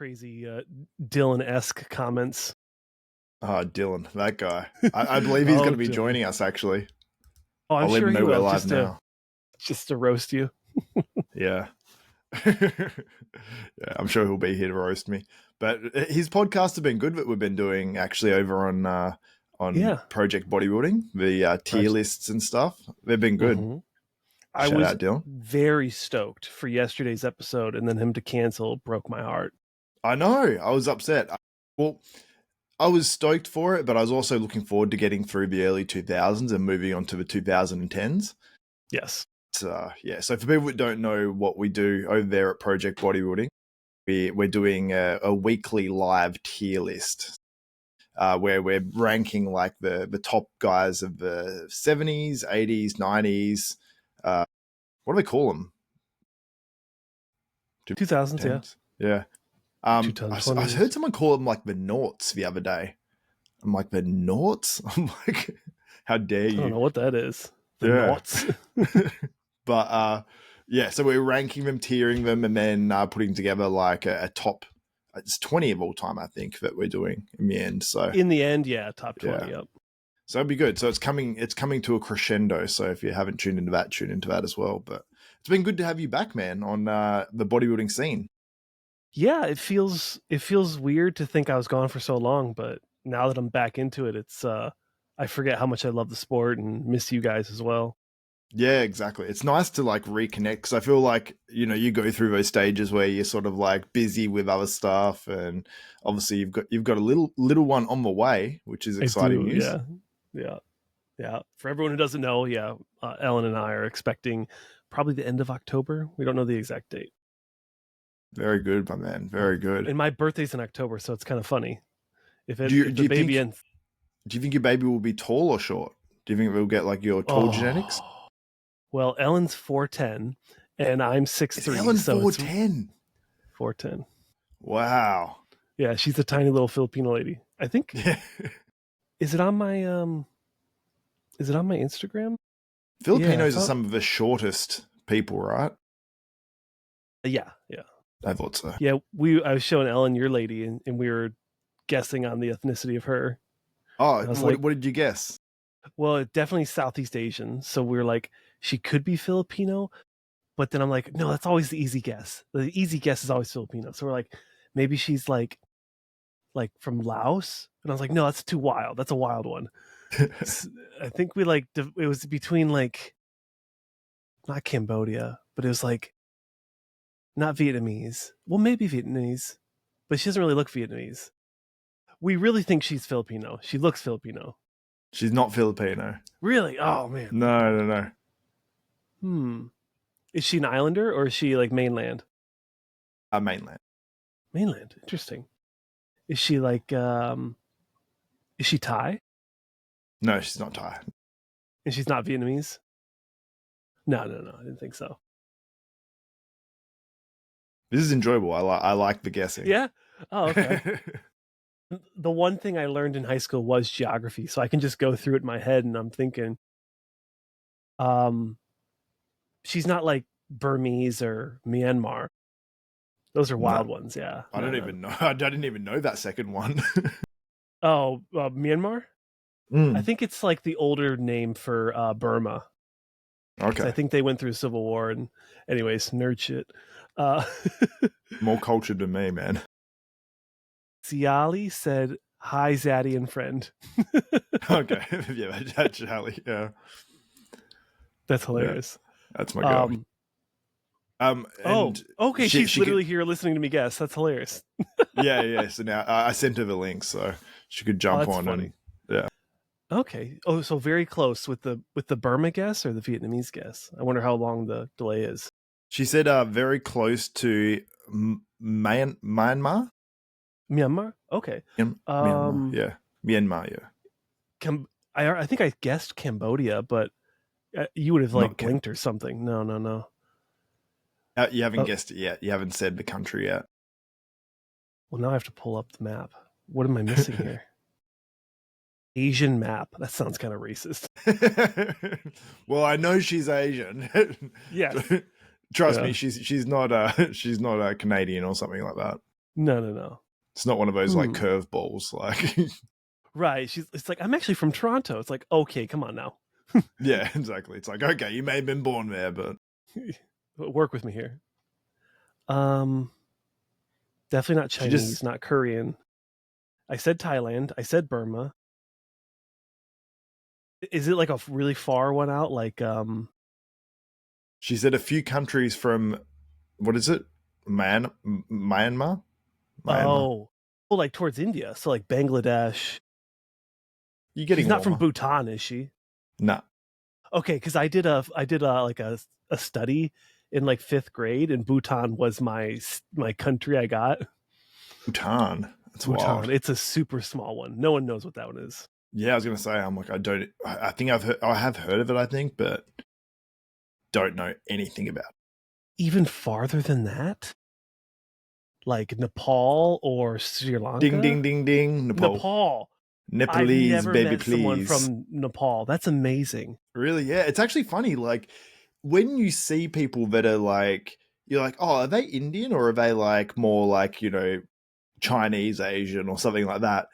crazy Dylan-esque comments. Oh, Dylan, that guy. I believe he's going to be Dylan. joining us, actually. Oh, I'm I'll let sure him know he we're will, live now. just to roast you. Yeah. Yeah, I'm sure he'll be here to roast me. But his podcasts have been good that we've been doing actually over on Project Bodybuilding, the tier lists and stuff. They've been good. Mm-hmm. I was very stoked for yesterday's episode, and then him to cancel broke my heart. I know. I was upset. Well, I was stoked for it, but I was also looking forward to getting through the early 2000s and moving on to the 2010s. Yes. So for people that don't know what we do over there at Project Bodybuilding, we're doing a weekly live tier list where we're ranking like the top guys of the 70s, 80s, 90s. What do they call them? 2000s, yeah. I heard someone call them like the noughts the other day. I'm like, the noughts? I'm like, how dare you? I don't know what that is. The noughts. But so we're ranking them, tiering them, and then putting together like a top. It's 20 of all time, I think, that we're doing in the end. So in the end, top 20. Yep. So it'd be good. So it's coming to a crescendo. So if you haven't tuned into that, tune into that as well. But it's been good to have you back, man, on the bodybuilding scene. Yeah, it feels weird to think I was gone for so long, but now that I'm back into it, it's I forget how much I love the sport and miss you guys as well. Yeah, exactly. It's nice to like reconnect because I feel like, you go through those stages where you're sort of like busy with other stuff, and obviously you've got a little one on the way, which is exciting news. Yeah. For everyone who doesn't know, Ellen and I are expecting probably the end of October. We don't know the exact date. Very good, my man. Very good. And my birthday's in October, so it's kind of funny. Do you think your baby will be tall or short? Do you think we'll get like your tall genetics? Well, Ellen's 4'10", and I'm 6'3". Is Ellen 4'10"? 4'10". Wow. Yeah, she's a tiny little Filipino lady. I think. Yeah. Is it on my Instagram? Filipinos are some of the shortest people, right? Yeah. I thought so. Yeah, I was showing Ellen your lady, and we were guessing on the ethnicity of her. Oh, what did you guess? Well, definitely Southeast Asian. So we were like, she could be Filipino, but then I'm like, no, that's always the easy guess. The easy guess is always Filipino. So we're like, maybe she's like from Laos. And I was like, no, that's too wild. That's a wild one. I think we it was between like, not Cambodia, but it was like, not Vietnamese. Well, maybe Vietnamese, but she doesn't really look Vietnamese. We really think she's Filipino. She looks Filipino. She's not Filipino. Really? Oh, man. No. Is she an islander or is she like mainland? Mainland. Mainland. Interesting. Is she like, is she Thai? No, she's not Thai. And she's not Vietnamese? No. I didn't think so. This is enjoyable. I like the guessing. Yeah? Oh, okay. The one thing I learned in high school was geography, so I can just go through it in my head, and I'm thinking, she's not like Burmese or Myanmar. Those are wild ones, yeah. I didn't even know that second one. Oh, Myanmar? I think it's like the older name for Burma. Okay. I think they went through a civil war, and anyways, nerd shit. More cultured than me, man. Ciali said, "Hi, Zaddy and friend." Okay, yeah, that's Charlie. Yeah, that's hilarious. Yeah. That's my girl. Okay. She's literally here listening to me guess. That's hilarious. yeah. So now I sent her the link so she could jump on. Funny. Yeah. Okay. Oh, so very close with the Burma guess or the Vietnamese guess. I wonder how long the delay is. She said very close to Myanmar. Myanmar? Okay. Myanmar, yeah. Myanmar, yeah. I think I guessed Cambodia, but you would have blinked or something. No. You haven't guessed it yet. You haven't said the country yet. Well, now I have to pull up the map. What am I missing here? Asian map. That sounds kind of racist. Well, I know she's Asian. Yeah. Trust me, she's not a Canadian or something like that. No. It's not one of those like curveballs. Like, right. It's like, I'm actually from Toronto. It's like, okay, come on now. yeah, exactly. It's like, okay, you may have been born there, but work with me here. Definitely not Chinese, not Korean. I said Thailand. I said Burma. Is it like a really far one out? Like, she said a few countries from, what is it? Myanmar? oh, well, like towards India. So like Bangladesh. You're getting She's not warmer. from Bhutan, is she? No. Okay, because I did like a study in like 5th grade, and Bhutan was my country I got. Bhutan. That's Bhutan. wild. It's a super small one. No one knows what that one is. Yeah, I was gonna say, I'm like, I think I have heard of it, I think, but don't know anything about it. Even farther than that? Like Nepal or Sri Lanka? Ding ding ding ding. Nepal. Nepalese, I've never baby, met someone please. from Nepal. That's amazing. Really? Yeah. It's actually funny. Like when you see people that are like, you're like, oh, are they Indian or are they like more like, you know, Chinese, Asian or something like that?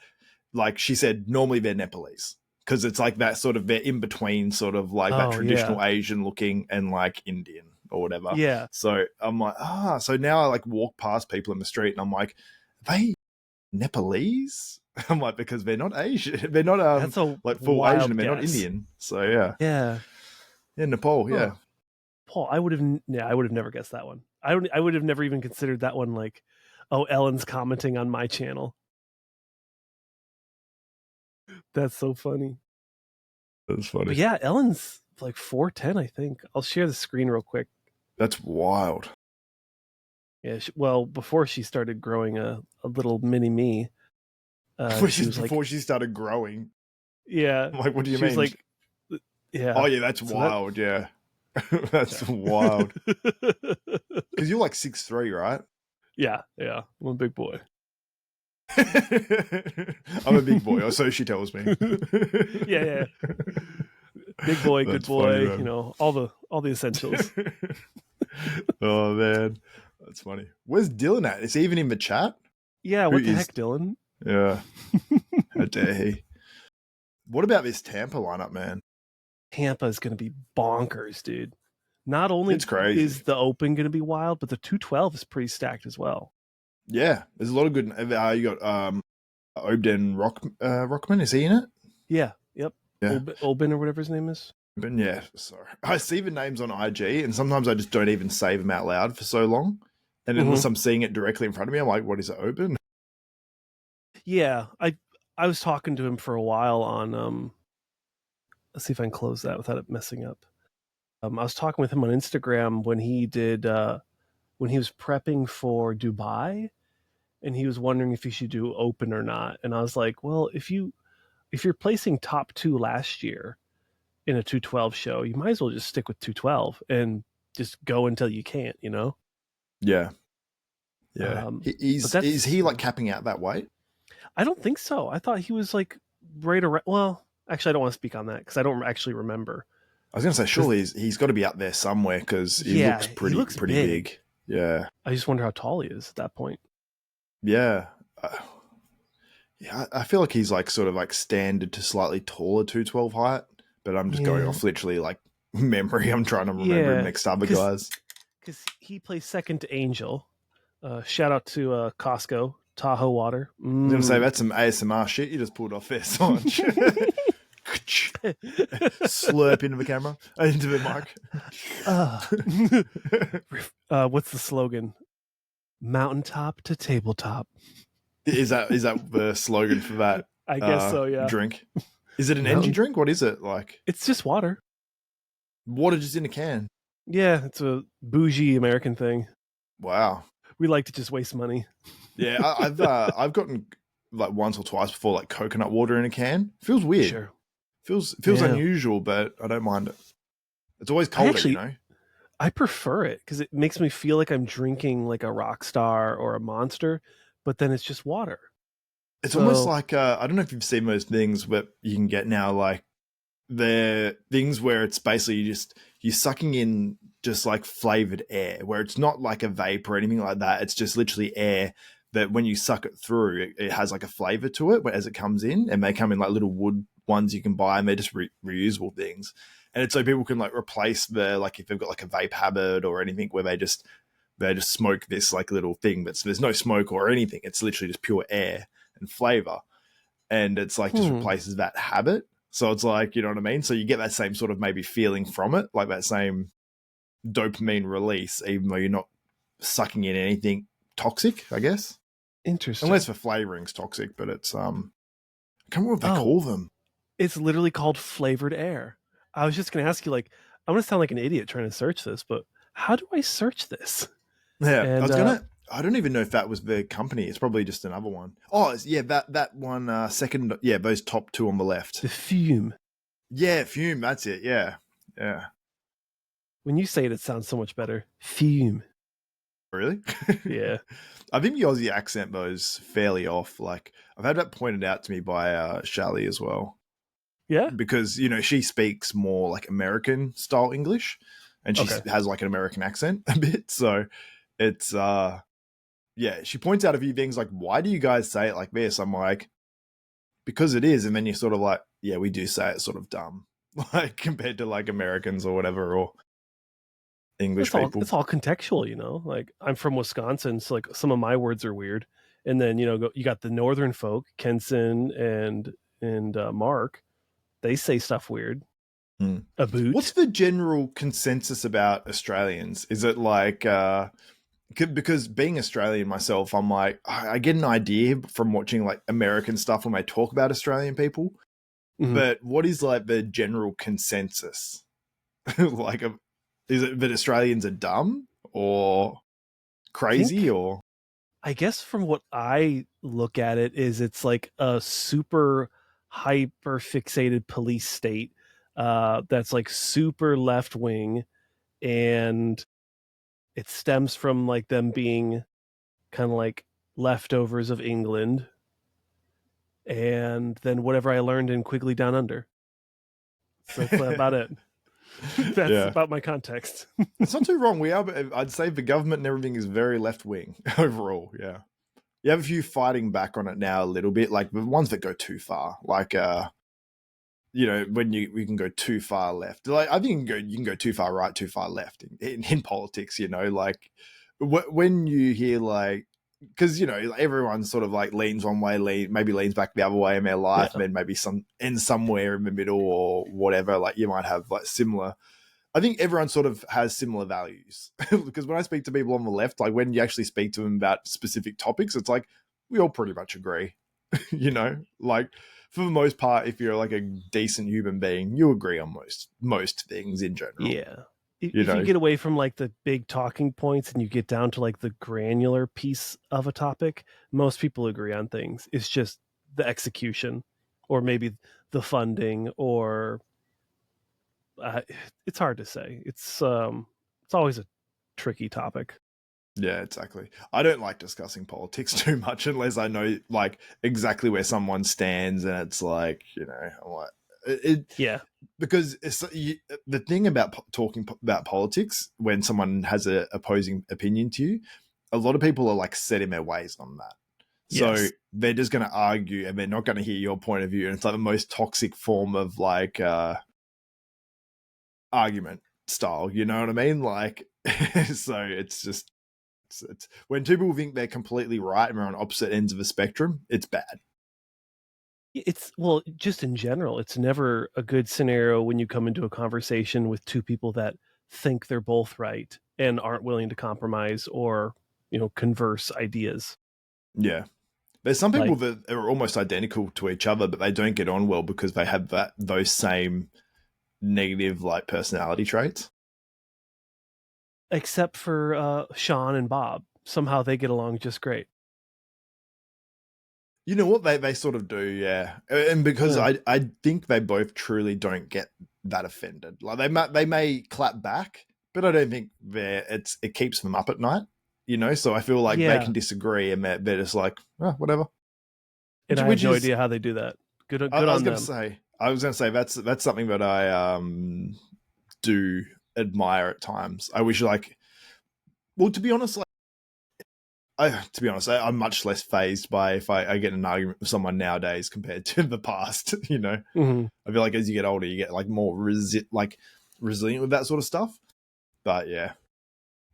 Like she said, normally they're Nepalese because it's like that sort of, they're in between sort of like that traditional Asian looking and like Indian or whatever. Yeah. So I'm like, so now I like walk past people in the street and I'm like, are they Nepalese? I'm like, because they're not Asian. They're not like full Asian and they're not Indian. So yeah. Nepal. Yeah. Paul, I would have never guessed that one. I would have never even considered that one. Like, oh, Ellen's commenting on my channel. That's so funny. That's funny. But yeah, Ellen's like 4'10", I think. I'll share the screen real quick. That's wild. Yeah, well, before she started growing a little mini me. Before she started growing. Yeah. I'm like, what do you mean? Was like, yeah. Oh yeah, that's wild. Yeah. That's wild. Because you're like 6'3", right? Yeah. I'm a big boy. I'm a big boy, or so she tells me. yeah. Big boy, good That's boy, funny, you know, all the essentials. Oh man, that's funny. Where's Dylan at? Is he even in the chat? Yeah, what the heck, Dylan? Yeah. How dare he? What about this Tampa lineup, man? Tampa is going to be bonkers, dude. Not only it's crazy. Is the Open going to be wild, but the 212 is pretty stacked as well. Yeah, there's a lot of good. You got Obden Rockman. Is he in it? Yeah. Yep. Yeah. Oben or whatever his name is. Oben, yeah. Sorry, I see the names on IG, and sometimes I just don't even say them out loud for so long. And unless I'm seeing it directly in front of me, I'm like, "What is it, Oben?" Yeah, I was talking to him for a while on let's see if I can close that without it messing up. I was talking with him on Instagram when he did when he was prepping for Dubai, and he was wondering if he should do Open or not. And I was like, well, if you're placing top 2 last year in a 212 show, you might as well just stick with 212 and just go until you can't, you know? Yeah. Is he like capping out that weight? I don't think so. I thought he was like right around. Well, actually, I don't want to speak on that because I don't actually remember. I was going to say, surely he's got to be up there somewhere because he looks pretty big. Yeah. I just wonder how tall he is at that point. Yeah. I feel like he's like sort of like standard to slightly taller 212 height, but I'm just going off literally like memory. I'm trying to remember him next to other guys. Because he plays second to Angel. Shout out to Costco, Tahoe Water. I was going to say, that's some ASMR shit you just pulled off there, Sanj. Slurp into the camera, into the mic. What's the slogan? Mountaintop to tabletop. Is that the slogan for that? I guess so. Yeah. Drink. Is it an energy drink? What is it like? It's just water. Water just in a can. Yeah, it's a bougie American thing. Wow. We like to just waste money. Yeah, I've gotten like once or twice before like coconut water in a can. Feels weird. Sure. Feels unusual, but I don't mind it. It's always colder, you know. I prefer it because it makes me feel like I'm drinking like a Rockstar or a Monster, but then it's just water. It's almost like I don't know if you've seen those things that you can get now, like they're things where it's basically you're sucking in just like flavored air, where it's not like a vape or anything like that. It's just literally air that when you suck it through, it has like a flavor to it as it comes in, and they come in like little wood ones you can buy, and they're just reusable things. And it's so people can like replace the, like if they've got like a vape habit or anything where they just smoke this like little thing, but there's no smoke or anything. It's literally just pure air and flavor. And it's like just replaces that habit. So it's like, you know what I mean? So you get that same sort of maybe feeling from it, like that same dopamine release, even though you're not sucking in anything toxic, I guess. Interesting. Unless for flavoring's toxic, but it's I can't remember what they call them. It's literally called flavored air. I was just gonna ask you, like, I'm gonna sound like an idiot trying to search this, but how do I search this? Yeah, And, I don't even know if that was the company. It's probably just another one. Oh, yeah, that one second. Yeah, those top two on the left. the fume. Yeah, fume. That's it. Yeah, yeah. When you say it, it sounds so much better. Fume. Really? Yeah. I think the Aussie accent though is fairly off. Like I've had that pointed out to me by Shally as well. Yeah. Because she speaks more like American style English, and she has like an American accent a bit. So it's yeah. She points out a few things like, why do you guys say it like this? I'm like, because it is, and then you're sort of like, yeah, we do say it sort of dumb, like compared to like Americans or whatever or English people. It's all contextual, Like I'm from Wisconsin, so like some of my words are weird, and then you got the northern folk, Kenson and Mark. They say stuff weird. A boot. What's the general consensus about Australians? Is it like because being Australian myself, I'm like I get an idea from watching like American stuff when they talk about Australian people. But what is like the general consensus? Like, is it that Australians are dumb or crazy or? I guess from what I look at it is it's like a super hyper fixated police state that's like super left wing, and it stems from like them being kind of like leftovers of England, and then whatever I learned in Quigley Down Under. So that's about it. That's about my context. It's not too wrong. We are, but I'd say the government and everything is very left wing overall. Yeah. You have a few fighting back on it now a little bit, like the ones that go too far, like when we can go too far left. Like I think you can go too far right, too far left in politics. Like when you hear like, because everyone sort of like leans one way, maybe leans back the other way in their life, and then maybe somewhere in the middle or whatever. Like you might have like similar. I think everyone sort of has similar values because when I speak to people on the left, like when you actually speak to them about specific topics, it's like we all pretty much agree, like for the most part, if you're like a decent human being, you agree on most things in general. Yeah. If you get away from like the big talking points and you get down to like the granular piece of a topic, most people agree on things. It's just the execution or maybe the funding or it's hard to say. It's always a tricky topic. Yeah, exactly. I don't like discussing politics too much unless I know like exactly where someone stands, and it's like I'm like yeah, because the thing about talking about politics when someone has an opposing opinion to you, a lot of people are like set in their ways on that. So they're just going to argue and they're not going to hear your point of view, and it's like the most toxic form of like argument style, you know what I mean? Like so it's just it's when people think they're completely right and we're on opposite ends of the spectrum, it's bad. It's just in general, it's never a good scenario when you come into a conversation with two people that think they're both right and aren't willing to compromise or converse ideas. Yeah, there's some people that are almost identical to each other, but they don't get on well because they have those same negative like personality traits. Except for Sean and Bob, somehow they get along just great. You know what, they sort of do, yeah. And because I think they both truly don't get that offended. Like they may clap back, but I don't think it keeps them up at night. So I feel like they can disagree and they're just like, oh, whatever. And I have no idea how they do that. Good on them. I was going to say that's something that I do admire at times. I wish to be honest, like To be honest, I'm much less phased by if I get in an argument with someone nowadays compared to the past. You know, Mm-hmm. I feel like as you get older, you get like more resilient with that sort of stuff. But yeah.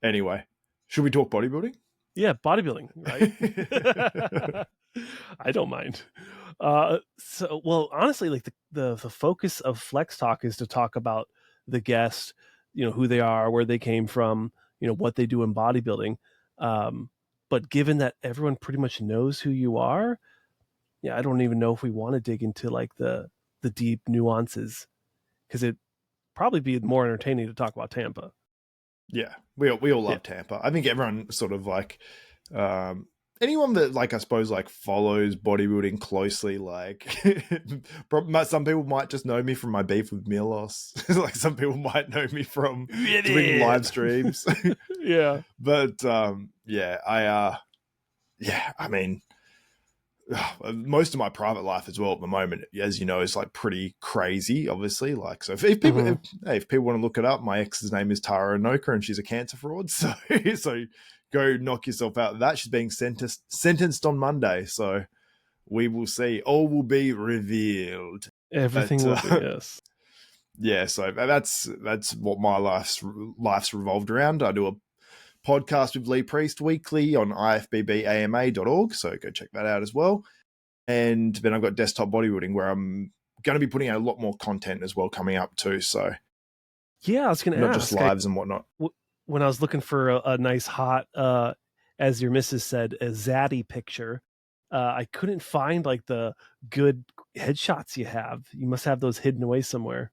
Anyway, should we talk bodybuilding? Yeah, bodybuilding, right? I don't mind. So, well, honestly, like the focus of Flex Talk is to talk about the guest, who they are, where they came from, what they do in bodybuilding. But given that everyone pretty much knows who you are, yeah, I don't even know if we want to dig into like the deep nuances, because it'd probably be more entertaining to talk about Tampa. Yeah, we all Yeah. love Tampa. I think everyone sort of like anyone that like I suppose like follows bodybuilding closely. Like some people might just know me from my beef with Milos. Like some people might know me from doing live streams. Yeah. But I mean, most of my private life as well at the moment, as you know, is like pretty crazy. Obviously, like so, if people if people want to look it up, my ex's name is Tara Anoka, and she's a cancer fraud. So go knock yourself out. That she's being sentenced on Monday. So we will see. All will be revealed. Everything will be, yes. Yeah, so that's what my life's revolved around. I do a podcast with Lee Priest weekly on ifbbama.org, so go check that out as well. And then I've got Desktop Bodybuilding, where I'm going to be putting out a lot more content as well coming up too. So yeah, I was going to ask, not just lives and whatnot. When I was looking for a nice hot, as your missus said, a zaddy picture, I couldn't find like the good headshots you have. You must have those hidden away somewhere.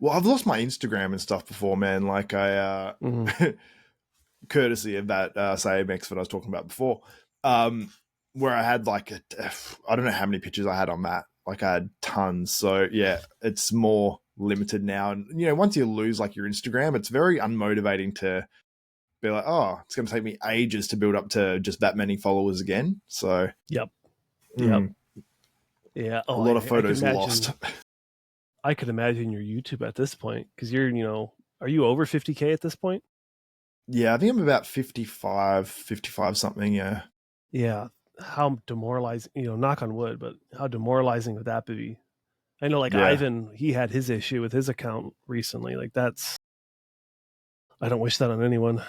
Well, I've lost my Instagram and stuff before, man. Like I courtesy of that same X that I was talking about before, where I had like I don't know how many pictures I had on that. Like I had tons. So yeah, it's more limited now. And once you lose like your Instagram, it's very unmotivating to be like, oh, it's going to take me ages to build up to just that many followers again. So yep. Yeah. A lot of photos lost. I could imagine your YouTube at this point, because you're, are you over 50K at this point? Yeah, I think I'm about 55 something. Yeah. Yeah. How demoralizing, knock on wood, but how demoralizing would that be? I know like Ivan, he had his issue with his account recently. Like I don't wish that on anyone.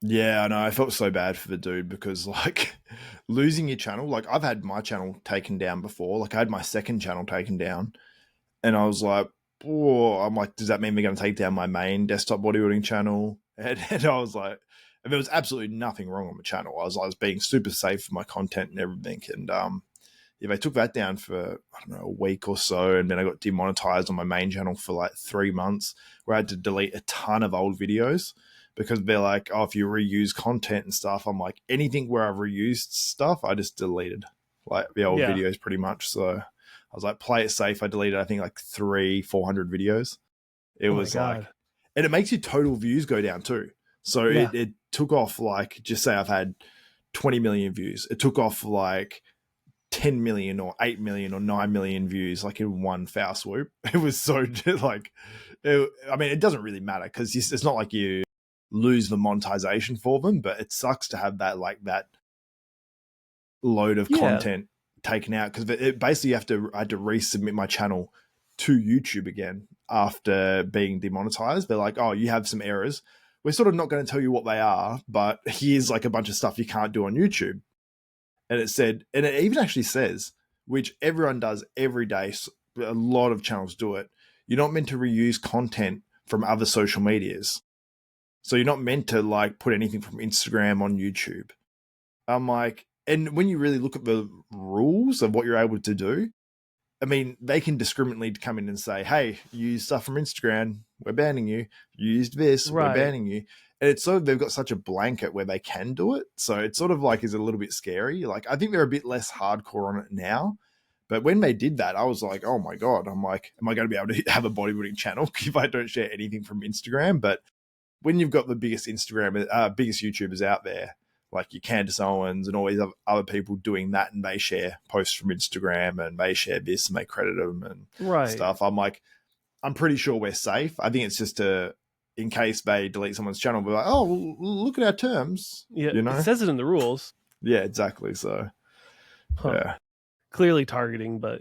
Yeah, I know. I felt so bad for the dude because like losing your channel, like I've had my channel taken down before. Like I had my second channel taken down and I was like, oh, I'm like, does that mean we're going to take down my main Desktop Bodybuilding channel? And I was like, and there was absolutely nothing wrong on the channel. I was being super safe for my content and everything. And they took that down for, I don't know, a week or so. And then I got demonetized on my main channel for like 3 months, where I had to delete a ton of old videos because they're like, oh, if you reuse content and stuff, I'm like, anything where I've reused stuff, I just deleted like the old videos pretty much. So I was like, play it safe. I deleted, I think like 400 videos. It was like, and it makes your total views go down too. So it took off like, just say I've had 20 million views. It took off like 10 million or 8 million or 9 million views like in one foul swoop. It was so like, I mean, it doesn't really matter because it's not like you lose the monetization for them, but it sucks to have that like that load of content taken out because it basically I had to resubmit my channel to YouTube again after being demonetized. They're like, oh, you have some errors. We're sort of not going to tell you what they are, but here's like a bunch of stuff you can't do on YouTube. And it said, and it even actually says, which everyone does every day, a lot of channels do it, you're not meant to reuse content from other social medias. So you're not meant to like put anything from Instagram on YouTube. I'm like, and when you really look at the rules of what you're able to do, I mean, they can discriminately come in and say, hey, you use stuff from Instagram, we're banning you. You used this, we're banning you. And it's sort of, they've got such a blanket where they can do it. So it's sort of like is a little bit scary. Like, I think they're a bit less hardcore on it now. But when they did that, I was like, oh my God. I'm like, am I going to be able to have a bodybuilding channel if I don't share anything from Instagram? But when you've got the biggest biggest YouTubers out there, like your Candace Owens and all these other people doing that, and they share posts from Instagram and they share this and they credit them and stuff. I'm like, I'm pretty sure we're safe. I think it's just in case they delete someone's channel, we're like, oh, well, look at our terms. Yeah, you know? it says it in the rules. Yeah, exactly. So Huh. yeah, Clearly targeting, but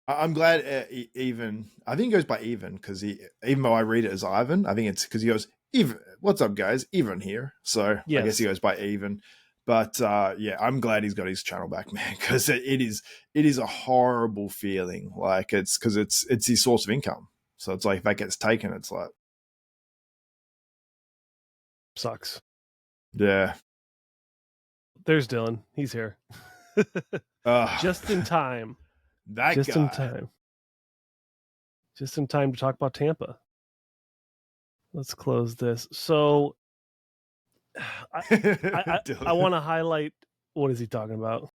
I'm glad even. I think he goes by even because even though I read it as Ivan, I think it's because he goes even. What's up, guys? Even here. So I guess he yes. goes by even. But yeah, I'm glad he's got his channel back, man, because it is a horrible feeling. Like it's because it's his source of income. So it's like if that gets taken, it's like Sucks. yeah. There's Dylan. He's here. Just in time. That Just in guy. time. Just in time to talk about Tampa. Let's close this. So I want to highlight, what is he talking about?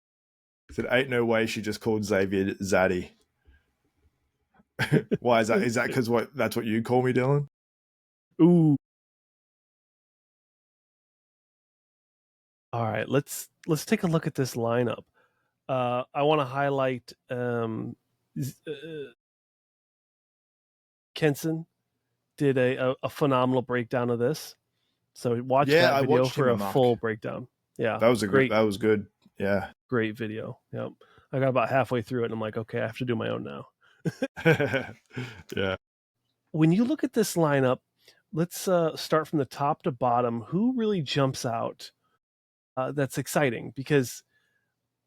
Said, ain't no way she just called Xavier Zaddy. Why is that? Is that because that's what you call me, Dylan? Ooh. All right, let's take a look at this lineup. I want to highlight Kenson did a phenomenal breakdown of this. So watch Yeah, that I video watched him for and a Mark. full breakdown. Yeah, That was a great. That was good. Yeah. Great video. Yep. I got about halfway through it and I'm like, okay, I have to do my own now. Yeah. When you look at this lineup, let's start from the top to bottom. Who really jumps out that's exciting? Because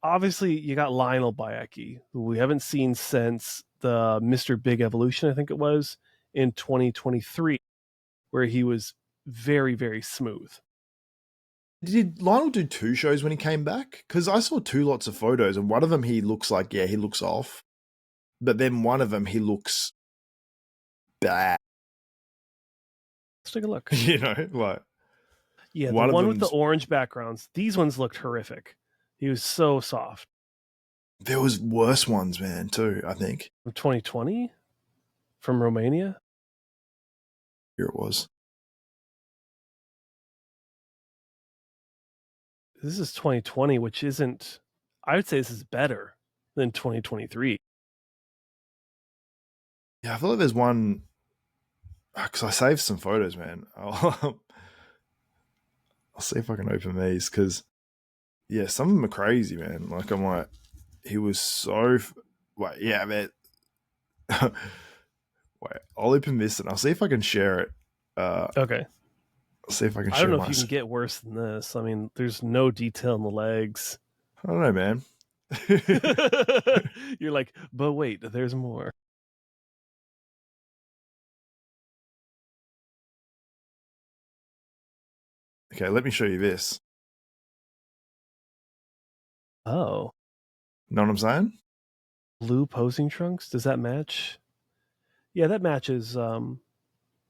obviously you got Lionel Bayeki, who we haven't seen since the Mr. Big Evolution, I think it was, in 2023, where he was very, very smooth. Did Lionel do 2 shows when he came back? Because I saw 2 lots of photos, and one of them he looks like, yeah, he looks off. But then one of them he looks bad. Let's take a look. You know, like Yeah, the one with the orange backgrounds. These ones looked horrific. He was so soft. There was worse ones, man, too, I think. From 2020? From Romania? Here it was. This is 2020, which isn't, I would say this is better than 2023. Yeah, I feel like there's one, because I saved some photos, man. I'll see if I can open these, because, yeah, some of them are crazy, man. Like, I'm like, he was so, wait, yeah, man. Wait, I'll open this and I'll see if I can share it. Okay. I'll see if I can I share don't know if you can get worse than this. I mean, there's no detail in the legs. I don't know, man. You're like, but wait, there's more. Okay, let me show you this. Oh. Know what I'm saying? Blue posing trunks? Does that match? Yeah, that matches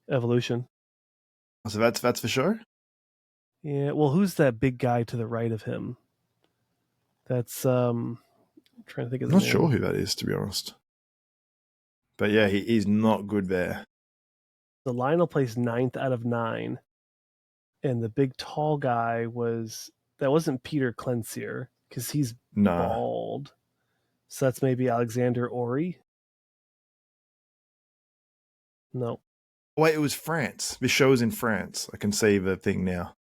Evolution. So that's for sure. Yeah, well, who's that big guy to the right of him? That's I'm trying to think of I'm the not name. sure who that is, to be honest. But yeah, he is not good there. The Lionel placed 9th out of 9. And the big tall guy that wasn't Peter Clencier, because he's No. bald. So that's maybe Alexander Ori? No. Wait, it was France. This show is in France. I can see the thing now.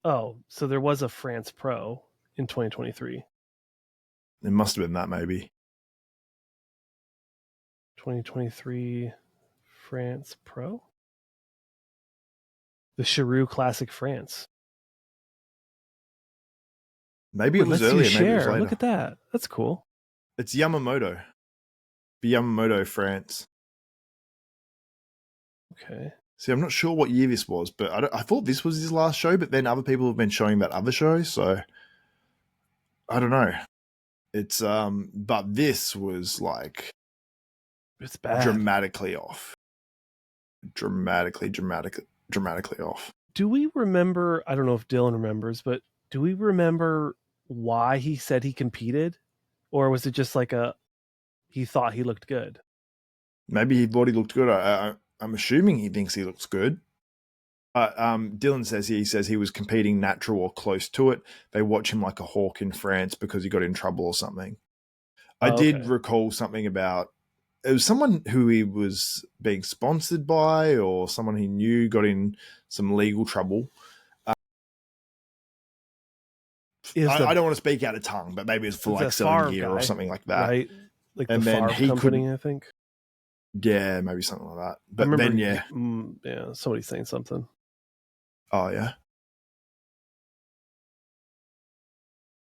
Oh, so there was a France Pro in 2023. It must have been that, maybe. 2023 France Pro? The Shire Classic France. Maybe it was let's earlier, do maybe it was Share. later. Look at that. That's cool. It's Yamamoto. Yamamoto, France. Okay. See, I'm not sure what year this was, but I thought this was his last show, but then other people have been showing that other show, so I don't know. It's but this was like It's bad. dramatically off. Dramatically off. Do we remember, I don't know if Dylan remembers, but do we remember why he said he competed? Or was it just like he thought he looked good? Maybe he thought he looked good. I'm assuming he thinks he looks good. Dylan says he says he was competing natural or close to it. They watch him like a hawk in France because he got in trouble or something. I did recall something about it was someone who he was being sponsored by or someone he knew got in some legal trouble. is the I don't want to speak out of tongue, but maybe it's for like selling Favre gear guy, or something like that. right? Like And the then Favre he company, could, I think. yeah, maybe something like that. I But remember, then, yeah. yeah, somebody saying something. Oh, yeah.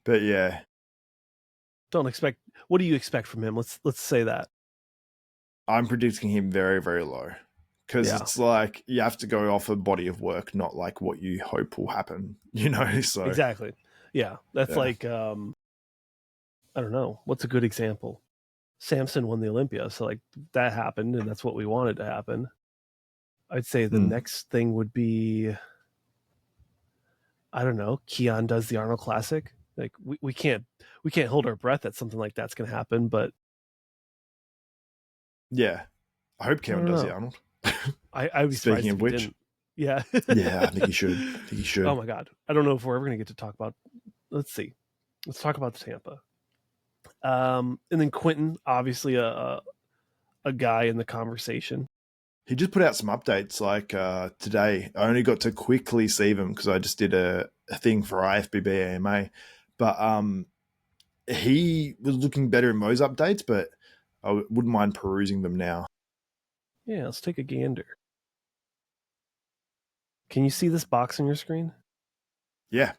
But yeah. Don't expect. What do you expect from him? Let's say that. I'm predicting him very, very low. Because Yeah. it's like you have to go off a body of work, not like what you hope will happen, you know? So, Exactly. Yeah. That's yeah. like, I don't know. What's a good example? Samson won the Olympia. So, like, that happened, and that's what we wanted to happen. I'd say the next thing would be, I don't know, Keon does the Arnold Classic. Like, we can't hold our breath that something like that's going to happen, but Yeah. I hope Kevin does the Arnold. I would be surprised if he didn't. Yeah. Yeah, I think he should. I think he should. Oh my God. I don't know if we're ever going to get to talk about, let's see. Let's talk about the Tampa. And then Quentin, obviously a guy in the conversation. He just put out some updates like today. I only got to quickly see them because I just did a thing for IFBB AMA. But he was looking better in those updates, but I wouldn't mind perusing them now. Yeah, let's take a gander. Can you see this box on your screen? Yeah.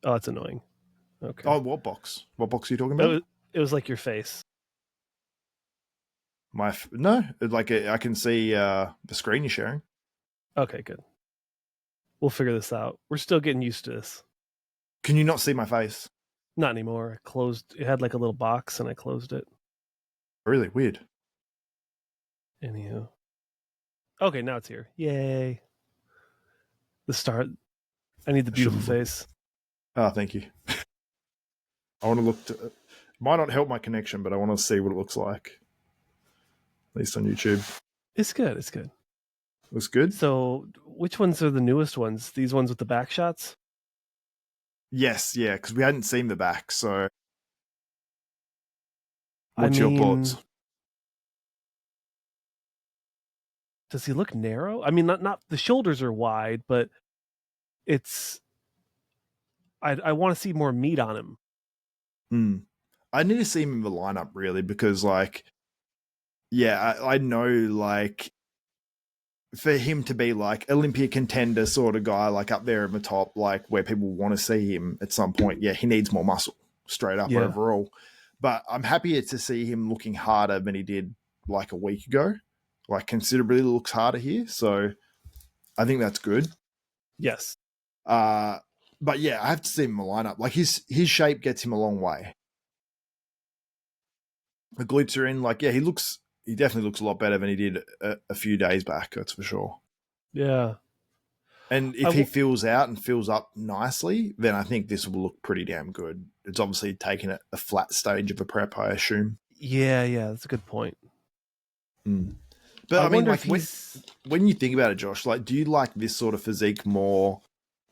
Oh, it's annoying. Okay. Oh, what box? What box are you talking about? It was like your face. No, like I can see the screen you're sharing. Okay, good. We'll figure this out. We're still getting used to this. Can you not see my face? Not anymore. I closed. It had like a little box, and I closed it. Really weird. Anywho. Okay, now it's here. Yay. The start. I need the beautiful face. Oh, thank you. I want to look to it. Might not help my connection, but I want to see what it looks like. At least on YouTube. It's good. It's good. Looks good. So, which ones are the newest ones? These ones with the back shots? Yes, yeah, because we hadn't seen the back. So, what's your thoughts? Does he look narrow? I mean, not the shoulders are wide, but it's. I want to see more meat on him. I need to see him in the lineup really because, like, yeah, I know, like, for him to be like Olympia contender sort of guy, like up there in the top, like where people want to see him at some point. Yeah, he needs more muscle straight up overall. But I'm happier to see him looking harder than he did like a week ago. Like considerably looks harder here. So I think that's good. Yes. But yeah, I have to see him in the lineup. Like his shape gets him a long way. The glutes are in. Like, yeah, he definitely looks a lot better than he did a few days back. That's for sure. Yeah. And if he fills out and fills up nicely, then I think this will look pretty damn good. It's obviously taken a flat stage of a prep, I assume. Yeah, that's a good point. But I mean, like, when you think about it, Josh, like, do you like this sort of physique more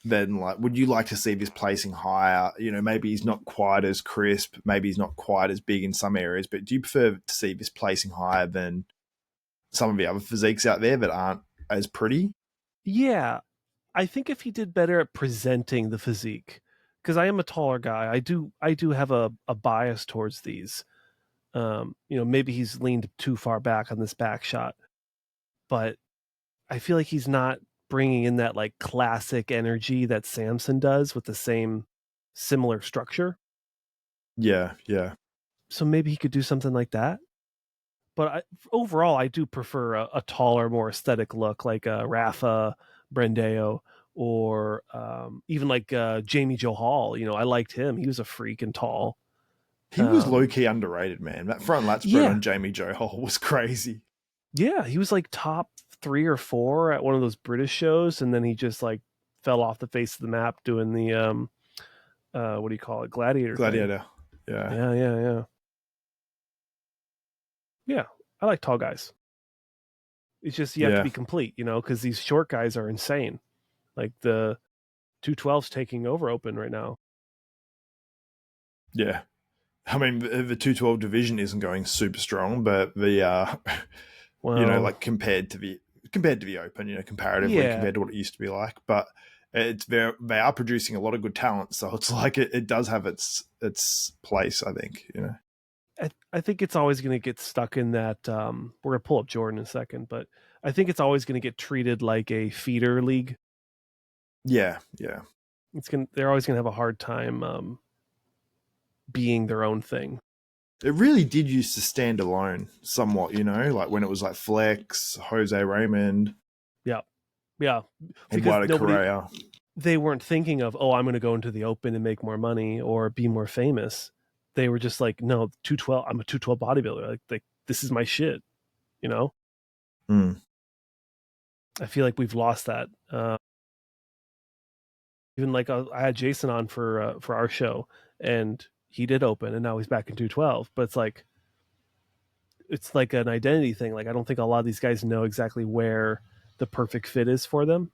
than, like, would you like to see this placing higher? You know, maybe he's not quite as crisp, maybe he's not quite as big in some areas, but do you prefer to see this placing higher than some of the other physiques out there that aren't as pretty? Yeah. I think if he did better at presenting the physique, because I am a taller guy, I do have a bias towards these. Maybe he's leaned too far back on this back shot, but I feel like he's not bringing in that like classic energy that Samson does with the same similar structure. Yeah. So maybe he could do something like that. But overall, I do prefer a taller, more aesthetic look, like Rafa, Brendeo, or even like Jamie Joe Hall. I liked him. He was a freak and tall. He was low-key underrated, man. That front lat spread on Jamie Joe Hall was crazy. Yeah, he was like top 3 or 4 at one of those British shows, and then he just like fell off the face of the map doing the what do you call it, gladiator thing. Yeah. Yeah, I like tall guys. It's just you have to be complete, because these short guys are insane. Like the 212's taking over open right now. Yeah. I mean, the 212 division isn't going super strong, but the like compared to the open, comparatively compared to what it used to be like. But they are producing a lot of good talent, so it's like it does have its place, I think, you know. I think it's always going to get stuck in that. We're going to pull up Jordan in a second, but I think it's always going to get treated like a feeder league. Yeah. They're always going to have a hard time being their own thing. It really did used to stand alone somewhat, you know, like when it was like Flex, Jose Raymond, Yeah, Eduardo Correa. They weren't thinking of, oh, I'm going to go into the open and make more money or be more famous. They were just like, no, 212. I'm a 212 bodybuilder. Like this is my shit, you know. I feel like we've lost that. Even like I had Jason on for our show, and he did open, and now he's back in 212. But it's like an identity thing. Like I don't think a lot of these guys know exactly where the perfect fit is for them.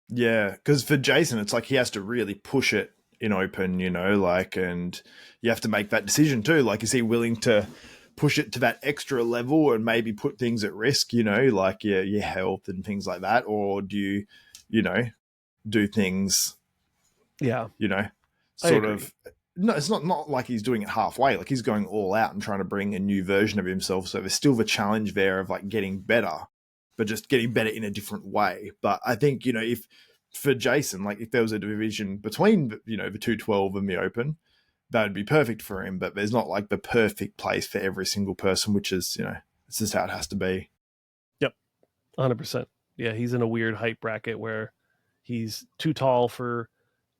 Yeah, because for Jason, it's like he has to really push it in open, you know, like, and you have to make that decision too. Like, is he willing to push it to that extra level and maybe put things at risk, you know, like your health and things like that? Or do you, you know, do things, Yeah, you know, sort of, no, it's not like he's doing it halfway. Like he's going all out and trying to bring a new version of himself. So there's still the challenge there of like getting better, but just getting better in a different way. But I think, you know, if for Jason, like if there was a division between, you know, the 212 and the open, that would be perfect for him. But there's not like the perfect place for every single person, which is, you know, it's just how it has to be. Yep. 100%. Yeah. He's in a weird height bracket where he's too tall for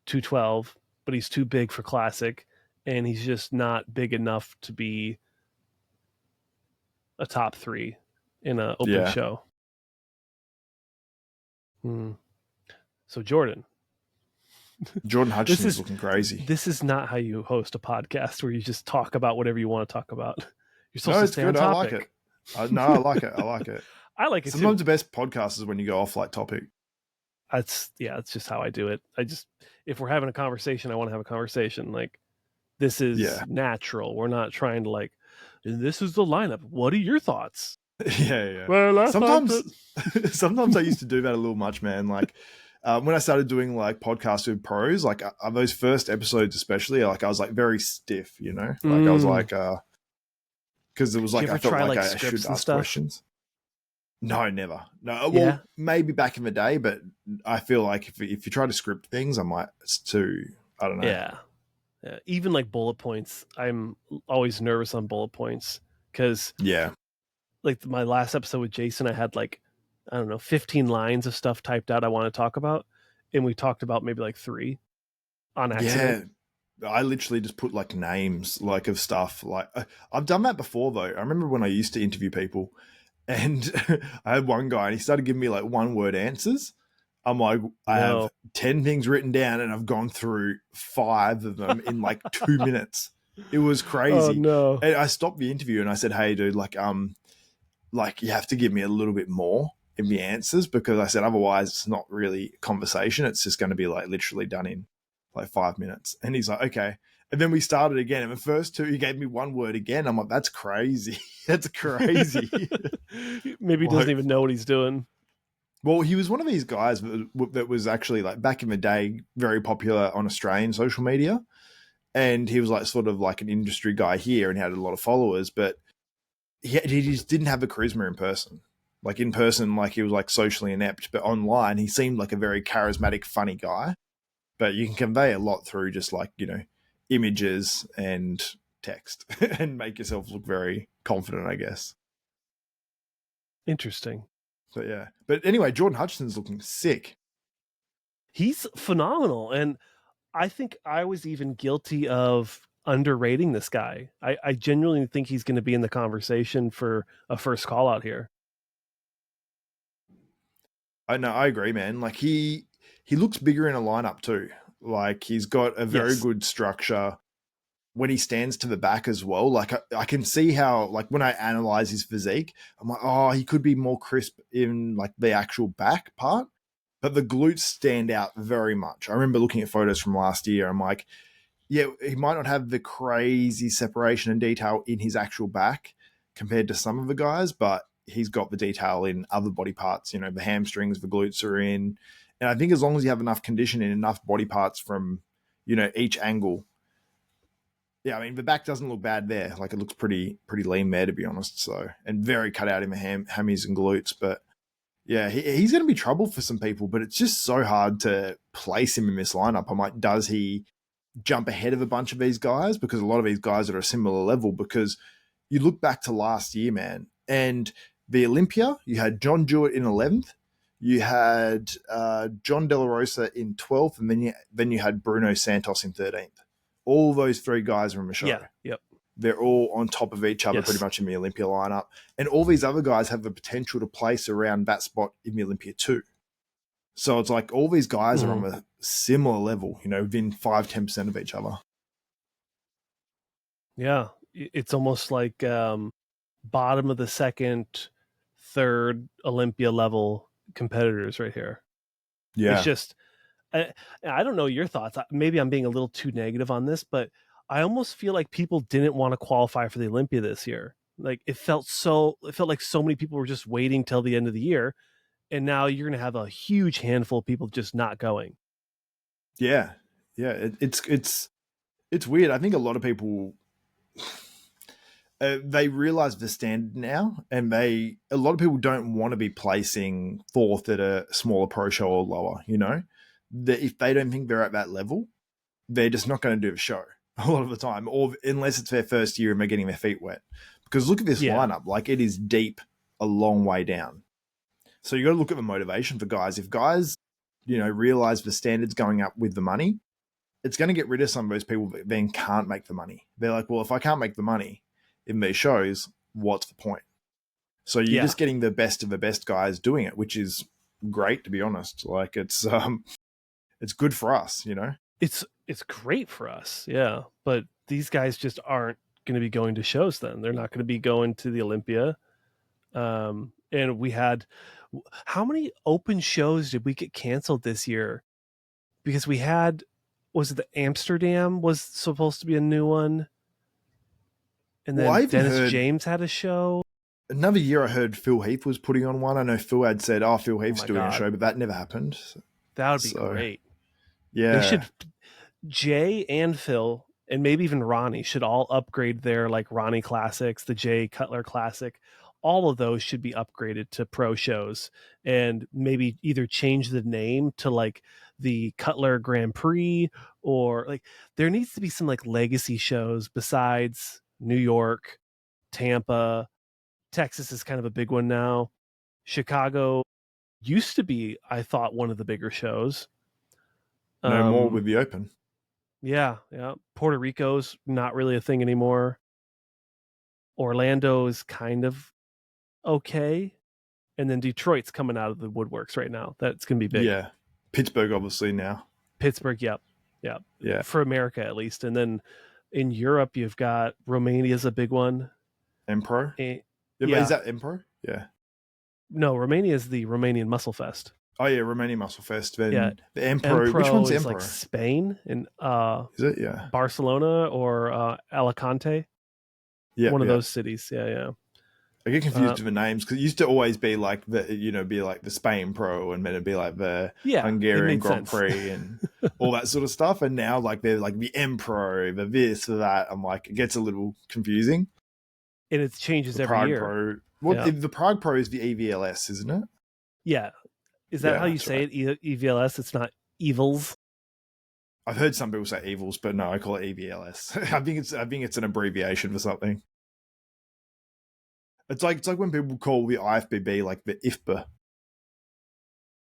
212, but he's too big for classic, and he's just not big enough to be a top 3 in an open show. So Jordan Hutchinson is looking crazy. This is not how you host a podcast where you just talk about whatever you want to talk about. You're supposed to stay on topic. I like it. I like it. I like it. I like it. Sometimes the best podcast is when you go off like topic. That's just how I do it. If we're having a conversation, I want to have a conversation. Like this is natural. We're not trying to like, this is the lineup. What are your thoughts? Yeah. Well, sometimes I used to do that a little much, man. Like when I started doing like podcasts with pros, like those first episodes, especially, like I was like very stiff, you know, like I was like, because it was like I felt like I should ask questions. No, never. No, well, maybe back in the day, but I feel like if you try to script things, it's too, I don't know. Yeah. Even like bullet points, I'm always nervous on bullet points because like my last episode with Jason, I had like, I don't know, 15 lines of stuff typed out I want to talk about, and we talked about maybe like 3 on accident. Yeah, I literally just put like names like of stuff. Like I've done that before though. I remember when I used to interview people, and I had one guy and he started giving me like 1-word answers. I'm like, I have 10 things written down and I've gone through 5 of them in like 2 minutes. It was crazy. Oh no. And I stopped the interview and I said, hey dude, like you have to give me a little bit more in the answers, because I said, otherwise it's not really conversation. It's just going to be like literally done in like 5 minutes. And he's like, okay. And then we started again. And the first 2, he gave me 1 word again. I'm like, that's crazy. That's crazy. Maybe he doesn't even know what he's doing. Well, he was one of these guys that was actually like back in the day, very popular on Australian social media. And he was like sort of like an industry guy here and he had a lot of followers, but he just didn't have the charisma in person. Like in person, like he was like socially inept, but online he seemed like a very charismatic, funny guy. But you can convey a lot through just like, you know, images and text and make yourself look very confident, I guess. Interesting. So yeah. But anyway, Jordan Hutchinson's looking sick. He's phenomenal. And I think I was even guilty of underrating this guy. I genuinely think he's going to be in the conversation for a first call out here. I know, I agree, man. Like he looks bigger in a lineup too. Like he's got a very good structure when he stands to the back as well. Like I can see how, like when I analyze his physique, I'm like, oh, he could be more crisp in like the actual back part, but the glutes stand out very much. I remember looking at photos from last year. I'm like, yeah, he might not have the crazy separation and detail in his actual back compared to some of the guys, but he's got the detail in other body parts. You know, the hamstrings, the glutes are in, And I think as long as you have enough condition and enough body parts from, each angle. Yeah, I mean, the back doesn't look bad there. Like, it looks pretty lean there, to be honest. So, and very cut out in the hammies and glutes. But yeah, he's going to be trouble for some people, but it's just so hard to place him in this lineup. I'm like, does he jump ahead of a bunch of these guys? Because a lot of these guys are at a similar level, because you look back to last year, man, and the Olympia, you had John Jewett in 11th, you had John De La Rosa in 12th, and then you had Bruno Santos in 13th. All those three guys are in the show. Yeah, yep. They're all on top of each other pretty much in the Olympia lineup. And all these other guys have the potential to place around that spot in the Olympia too. So it's like all these guys are on a similar level, within 5-10% of each other. Yeah. It's almost like bottom of the second, third Olympia level competitors right here. Yeah. It's just, I don't know your thoughts. Maybe I'm being a little too negative on this, but I almost feel like people didn't want to qualify for the Olympia this year. Like it felt like so many people were just waiting till the end of the year, and now you're going to have a huge handful of people just not going. Yeah, it's weird. I think a lot of people they realize the standard now, and a lot of people don't want to be placing fourth at a smaller pro show or lower. That if they don't think they're at that level, they're just not going to do the show a lot of the time, or unless it's their first year and they're getting their feet wet. Because look at this lineup, like it is deep a long way down. So you got to look at the motivation for guys. If guys, realize the standards going up with the money, it's going to get rid of some of those people that then can't make the money. They're like, well, if I can't make the money in these shows, what's the point? So you're just getting the best of the best guys doing it, which is great, to be honest. Like it's good for us, It's great for us, yeah. But these guys just aren't going to be going to shows then. They're not going to be going to the Olympia. And we had, how many open shows did we get canceled this year? Because we had, was it the Amsterdam was supposed to be a new one? And then Dennis James had a show. Another year I heard Phil Heath was putting on one. I know Phil had said, Phil Heath's doing a show, but that never happened. That would be great. Yeah. They should, Jay and Phil, and maybe even Ronnie, should all upgrade their like Ronnie Classics, the Jay Cutler Classic. All of those should be upgraded to pro shows, and maybe either change the name to like the Cutler Grand Prix, or like there needs to be some like legacy shows besides New York, Tampa. Texas is kind of a big one now. Chicago used to be, I thought, one of the bigger shows. No more with the Open. Yeah. Puerto Rico's not really a thing anymore. Orlando is kind of okay. And then Detroit's coming out of the woodworks right now. That's going to be big. Yeah. Pittsburgh, obviously, now. Pittsburgh, yep. Yeah. For America, at least. And then in Europe, you've got Romania's a big one. Empro? Yeah. Is that Empro? Yeah. No, Romania is the Romanian Muscle Fest. Oh, yeah, Romanian Muscle Fest. Then yeah. The Empro. Which one's is Empro? Like Spain and is it? Yeah. Barcelona or Alicante. Yeah. One of those cities. Yeah. I get confused with the names because it used to always be like the Spain Pro, and then it'd be like the Hungarian Grand Prix and all that sort of stuff. And now like they're like the M Pro, the this, the that. I'm like, it gets a little confusing. And it changes the every Prague year. Pro. Well, the Prague Pro is the EVLS, isn't it? Yeah. Is that how you say it? EVLS? It's not Evils? I've heard some people say Evils, but no, I call it EVLS. I think it's an abbreviation for something. It's like when people call the IFBB like the IFBA.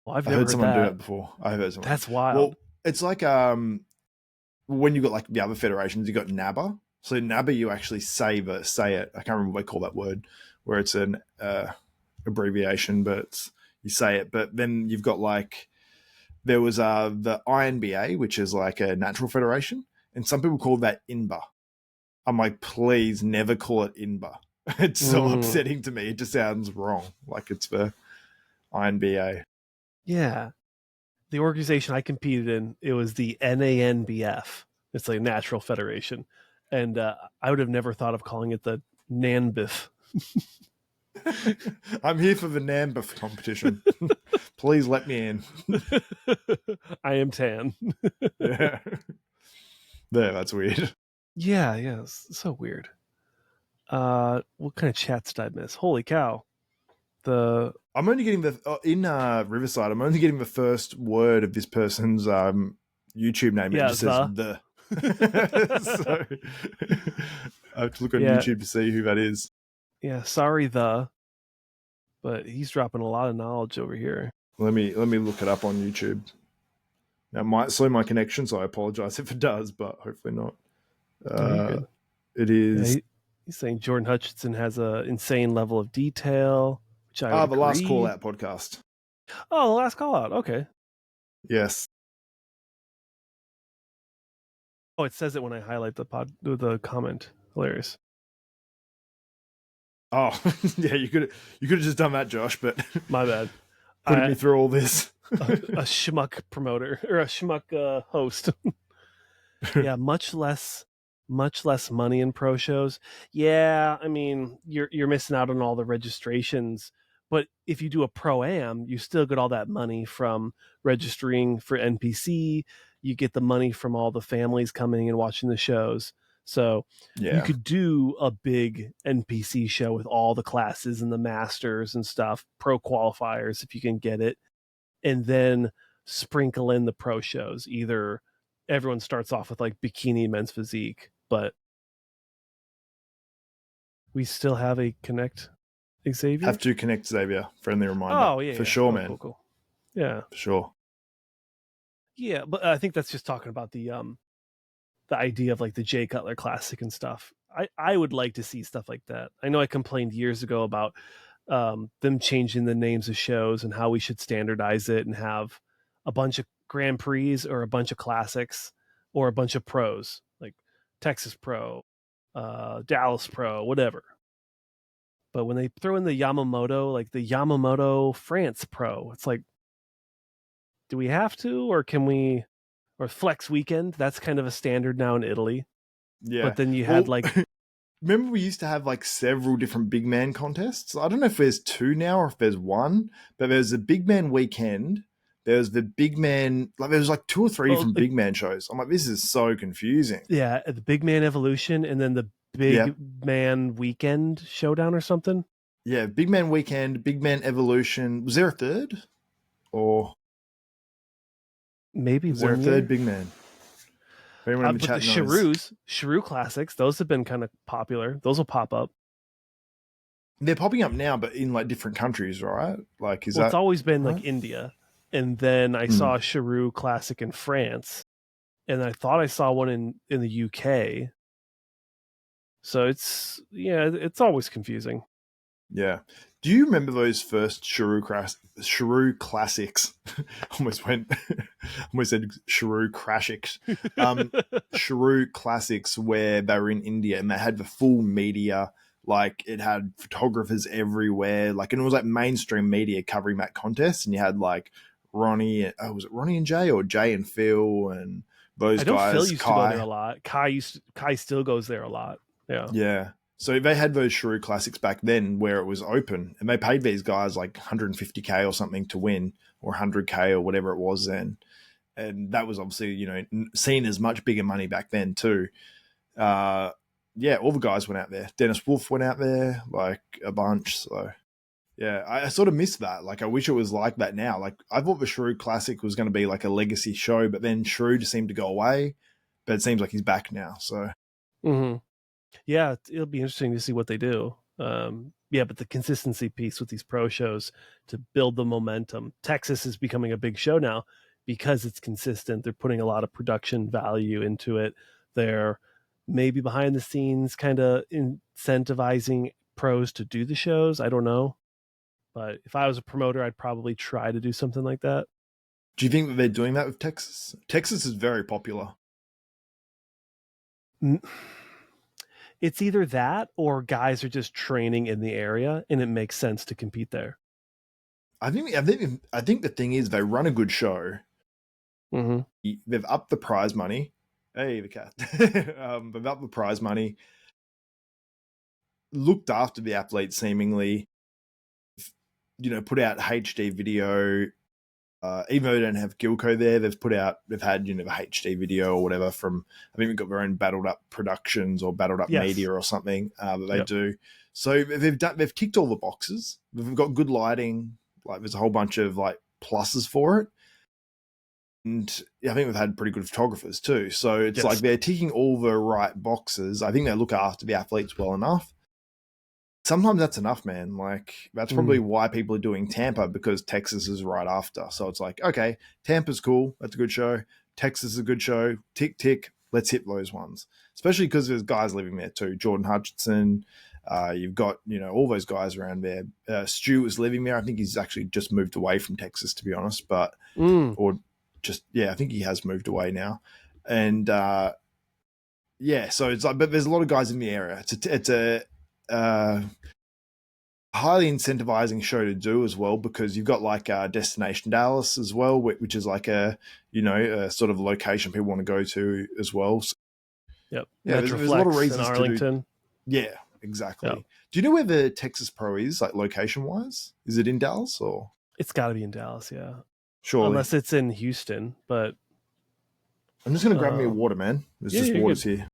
Well, I've never heard someone do that before. I heard someone. That's wild. Well, it's like when you got like the other federations, you got NABA. So NABA, you actually say it. I can't remember what they call that word, where it's an abbreviation, but you say it. But then you've got like there was the INBA, which is like a natural federation, and some people call that INBA. I'm like, please never call it INBA. It's so upsetting to me. It just sounds wrong. Like it's the INBA. Yeah. The organization I competed in, it was the NANBF. It's like Natural Federation. And I would have never thought of calling it the NANBIF. I'm here for the Namba competition. Please let me in. I am tan. Yeah. There, that's weird. Yeah, it's so weird. What kind of chats did I miss? Holy cow. I'm only getting in Riverside. I'm only getting the first word of this person's YouTube name. It just says the. So I have to look on YouTube to see who that is. Yeah, sorry but he's dropping a lot of knowledge over here. Let me look it up on YouTube. Now, it might slow my connection, so I apologize if it does, but hopefully not. Good. It is. Yeah, he's saying Jordan Hutchinson has an insane level of detail, which I would agree. The Last Call Out podcast. Oh, the Last Call Out. Okay. Yes. Oh, it says it when I highlight the comment. Hilarious. Oh, yeah, you could have just done that, Josh, but my bad. Putting me through all this. a schmuck promoter or a schmuck host. Yeah, much less money in pro shows. Yeah, I mean, you're missing out on all the registrations, but if you do a pro-am, you still get all that money from registering for NPC. You get the money from all the families coming and watching the shows. So you could do a big NPC show with all the classes and the masters and stuff, pro qualifiers if you can get it, and then sprinkle in the pro shows. Either everyone starts off with like bikini men's physique, but we still have a connect Xavier. Have to connect Xavier. Friendly reminder. Oh yeah, for sure, man. Cool. Yeah, for sure. Yeah, but I think that's just talking about the idea of like the Jay Cutler Classic and stuff. I would like to see stuff like that. I know I complained years ago about them changing the names of shows and how we should standardize it and have a bunch of Grand Prix or a bunch of classics or a bunch of pros, like Texas Pro, Dallas Pro, whatever. But when they throw in the Yamamoto, like the Yamamoto France Pro, it's like, do we have to, or can we, or Flex Weekend? That's kind of a standard now in Italy. Yeah. But then you had like, remember we used to have like several different big man contests? I don't know if there's two now or if there's one, but there's a big man weekend. There's the big man, like there was like two or three different big man shows. I'm like, this is so confusing. Yeah, the big man evolution and then the big man weekend showdown or something. Yeah, big man weekend, big man evolution. Was there a third? Or maybe was there a third big man? But the Shire classics, those have been kind of popular. Those will pop up. They're popping up now, but in like different countries, right? Like, it's always been like India, and then I saw a Shire classic in France, and I thought I saw one in the UK. So it's always confusing. Yeah. Do you remember those first Shire classics? almost said Shire crashics. Shire classics where they were in India and they had the full media. Like it had photographers everywhere. Like, and it was like mainstream media covering that contest. And you had like Ronnie. Was it Ronnie and Jay or Jay and Phil and those guys? Phil used to go there a lot. Kai still goes there a lot. Yeah. Yeah. So they had those Shire classics back then where it was open and they paid these guys like 150K or something to win or 100K or whatever it was then. And that was obviously, seen as much bigger money back then too. All the guys went out there. Dennis Wolf went out there, like a bunch. So yeah, I sort of missed that. Like I wish it was like that now. Like I thought the Shire Classic was going to be like a legacy show, but then Shire just seemed to go away. But it seems like he's back now. So yeah, it'll be interesting to see what they do. But the consistency piece with these pro shows to build the momentum. Texas is becoming a big show now because it's consistent. They're putting a lot of production value into it. They're maybe behind the scenes kind of incentivizing pros to do the shows. I don't know. But if I was a promoter, I'd probably try to do something like that. Do you think that they're doing that with Texas? Texas is very popular. It's either that or guys are just training in the area and it makes sense to compete there. I think the thing is they run a good show. They've upped the prize money. Hey, the cat. They've upped the prize money. Looked after the athletes seemingly. put out HD video. Even though they don't have Gilco there, they've had the HD video or whatever from, I think we've got their own Battled Up Productions or Battled Up Media or something that they do. So they've ticked all the boxes. They've got good lighting. Like there's a whole bunch of like pluses for it. And I think we've had pretty good photographers too. So it's like they're ticking all the right boxes. I think they look after the athletes well enough. Sometimes that's enough, man. Like that's probably why people are doing Tampa, because Texas is right after. So it's like, okay, Tampa's cool. That's a good show. Texas is a good show. Tick, tick. Let's hit those ones. Especially because there's guys living there too. Jordan Hutchinson. You've got, all those guys around there. Stu is living there. I think he's actually just moved away from Texas, to be honest. But, I think he has moved away now. And, so it's like, but there's a lot of guys in the area. It's a highly incentivizing show to do as well, because you've got like Destination Dallas as well, which is like a sort of location people want to go to as well. So, there's a lot of reasons in Arlington. to do. Yeah, exactly. Yep. Do you know where the Texas Pro is, like location wise? Is it in Dallas or? It's got to be in Dallas, yeah. Sure. Unless it's in Houston, but I'm just gonna grab me a water, man. There's just waters here.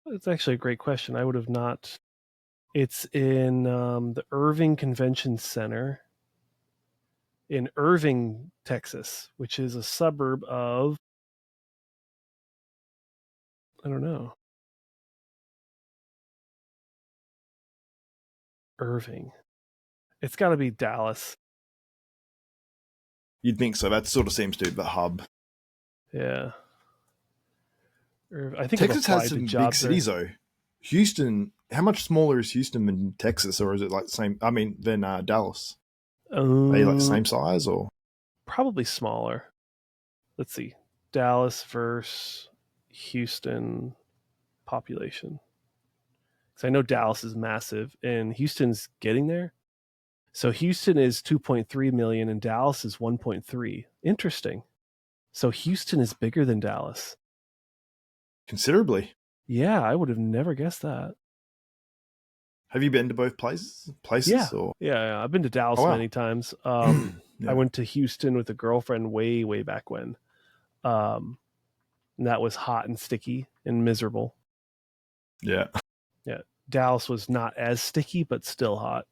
It's actually a great question. I would have not. It's in the Irving Convention Center in Irving, Texas, which is a suburb of, I don't know, Irving. It's got to be Dallas. You'd think so. That sort of seems to be the hub. Yeah. I think Texas has some big cities though. Houston, how much smaller is Houston than Texas, or is it like the same? I mean, than Dallas? Are they like the same size or? Probably smaller. Let's see. Dallas versus Houston population. Because I know Dallas is massive and Houston's getting there. So Houston is 2.3 million and Dallas is 1.3. Interesting. So Houston is bigger than Dallas. Considerably. Yeah, I would have never guessed that. Have you been to both places? Yeah. Or? Yeah, I've been to Dallas many times. I went to Houston with a girlfriend way, way back when. And that was hot and sticky and miserable. Yeah. Yeah. Dallas was not as sticky, but still hot.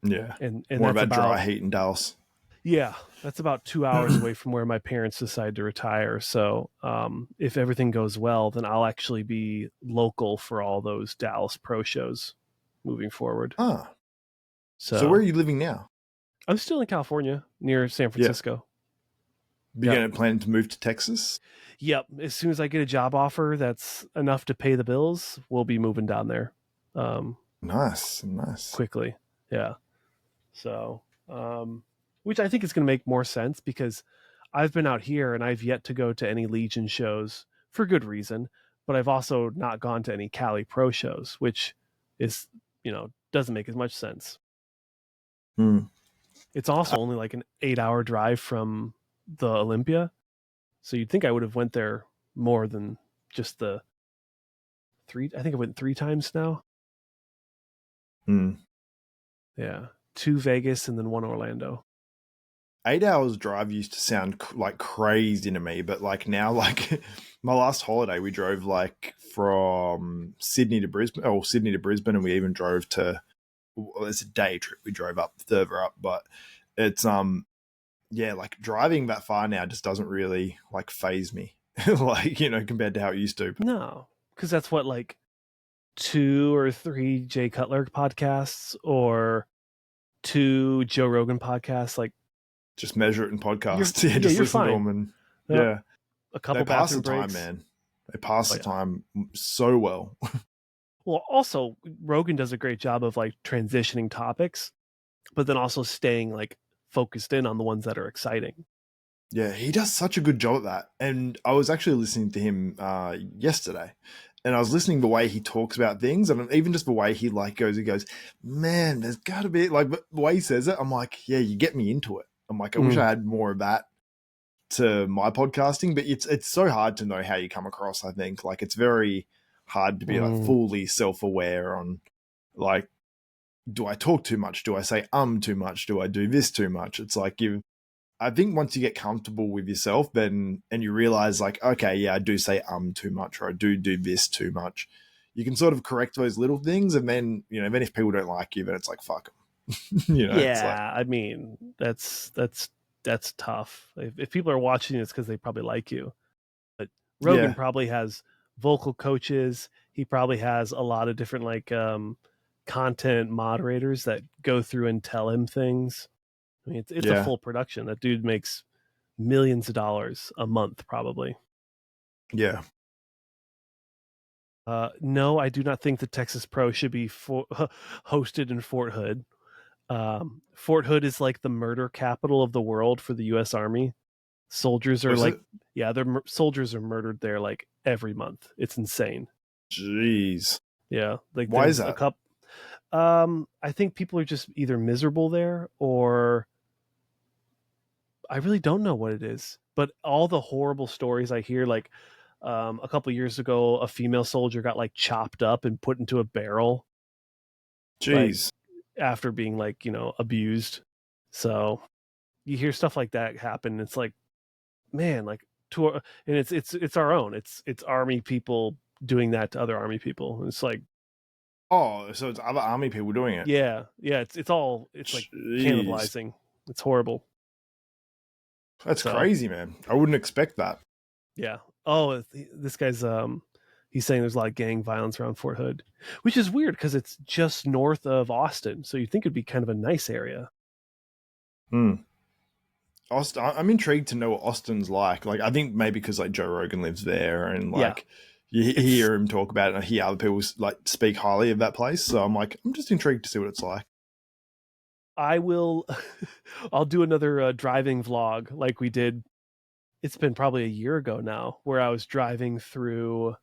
Yeah. And more about dry heat in Dallas. Yeah. That's about 2 hours away from where my parents decide to retire. So if everything goes well, then I'll actually be local for all those Dallas pro shows moving forward. So where are you living now? I'm still in California, near San Francisco. You're going to plan to move to Texas? Yep. As soon as I get a job offer that's enough to pay the bills, we'll be moving down there. Nice. Quickly. Yeah. So, which I think is going to make more sense because I've been out here and I've yet to go to any Legion shows for good reason, but I've also not gone to any Cali Pro shows, which is, doesn't make as much sense. It's also only like an 8-hour drive from the Olympia. So you'd think I would have went there more than just the 3. I think I went 3 times now. Yeah. 2 Vegas and then 1 Orlando. 8 hours drive used to sound like crazy to me, but like now, like my last holiday, we drove like from Sydney to Brisbane, and we even drove to, it's a day trip. We drove up further up, but it's, like driving that far now just doesn't really like phase me, like, compared to how it used to. No, because that's what, like 2 or 3 Jay Cutler podcasts or 2 Joe Rogan podcasts, like, just measure it in podcasts. Just listen fine. to them and a couple they pass the breaks. time, man. They pass the time so well. Well, also Rogan does a great job of like transitioning topics, but then also staying like focused in on the ones that are exciting. Yeah, he does such a good job at that. And I was actually listening to him yesterday, and I was listening the way he talks about things, and even just the way he like goes, man, there's got to be like the way he says it. I'm like, yeah, you get me into it. I'm like, I wish I had more of that to my podcasting, but it's so hard to know how you come across. I think like it's very hard to be like fully self-aware on like, do I talk too much? Do I say too much? Do I do this too much? It's like I think once you get comfortable with yourself, then, and you realize like, okay, yeah, I do say too much, or I do this too much. You can sort of correct those little things. And then, you know, then if people don't like you, then it's like, fuck them. You know, Yeah, it's like, I mean, that's tough. If people are watching, it's because they probably like you. But Rogan yeah, probably has vocal coaches. He probably has a lot of different like content moderators that go through and tell him things. I mean, it's a yeah, full production. That dude makes millions of dollars a month, probably. yeah. No, I do not think the Texas Pro should be hosted in Fort Hood. Fort Hood is like the murder capital of the world for the U.S. Army. Soldiers are Was like, it? yeah, soldiers are murdered there like every month. It's insane. Jeez. Yeah, like Why is there's a that? couple. I think people are just either miserable there, or I really don't know what it is. But all the horrible stories I hear, like a couple years ago, a female soldier got like chopped up and put into a barrel, like Jeez. after being like, you know, abused. So you hear stuff like that happen. And it's like, man, like and it's our own. It's army people doing that to other army people. And it's like, Oh, so it's other army people doing it. yeah, it's like Jeez. cannibalizing. It's horrible. That's So crazy, man. I wouldn't expect that. yeah. Oh, this guy's he's saying there's a lot of gang violence around Fort Hood, which is weird because it's just north of Austin. So you'd think it'd be kind of a nice area. Hmm. Austin, I'm intrigued to know what Austin's like. Like, I think maybe because like Joe Rogan lives there, and Yeah. like you It's hear him talk about it, and I hear other people like speak highly of that place. So I'm like, I'm just intrigued to see what it's like. I will I'll do another driving vlog like we did. It's been probably a year ago now, where I was driving through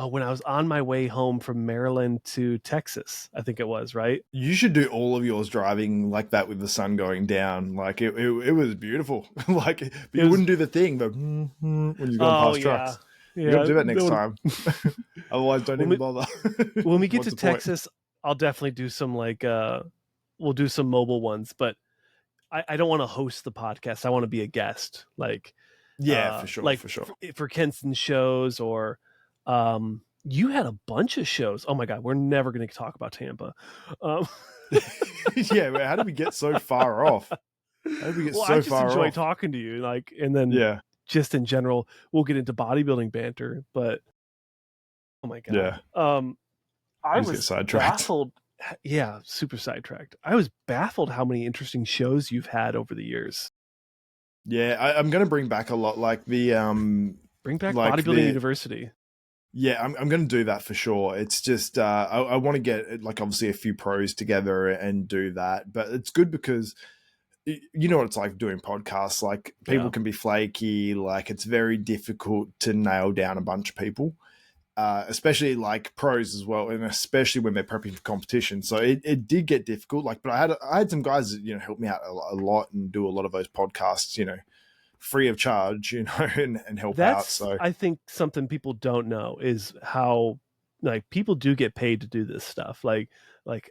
when I was on my way home from Maryland to Texas, I think it was, right? You should do all of yours driving like that with the sun going down. Like it was beautiful. Like, but It you was, wouldn't do the thing, but when you're going oh past yeah. trucks. You got to Yeah. do that next time. Otherwise, don't when even we bother. when we get What's to the point? Texas, I'll definitely do some like we'll do some mobile ones, but I don't want to host the podcast. I want to be a guest. Yeah, for sure, Like for sure. for Kenston shows, or you had a bunch of shows. Oh my god, we're never going to talk about Tampa. Um, Yeah, how did we get so far off? How did we get well, I so just far enjoy off? talking to you, like, and then Yeah, just in general, we'll get into bodybuilding banter. But oh my god, yeah. I We just get was sidetracked. baffled. Yeah, super sidetracked. I was baffled how many interesting shows you've had over the years. Yeah, I'm gonna bring back a lot like Bring back like Bodybuilding the University. yeah, I'm gonna do that for sure. It's just I want to get like obviously a few pros together and do that, but it's good because you know what it's like doing podcasts. Like people Yeah. can be flaky. Like it's very difficult to nail down a bunch of people. Especially like pros as well, and especially when they're prepping for competition. So it did get difficult. Like, but I had some guys that, you know, help me out a lot and do a lot of those podcasts, you know, free of charge, you know, and help out. That's, So I think, something people don't know is how, like, people do get paid to do this stuff. Like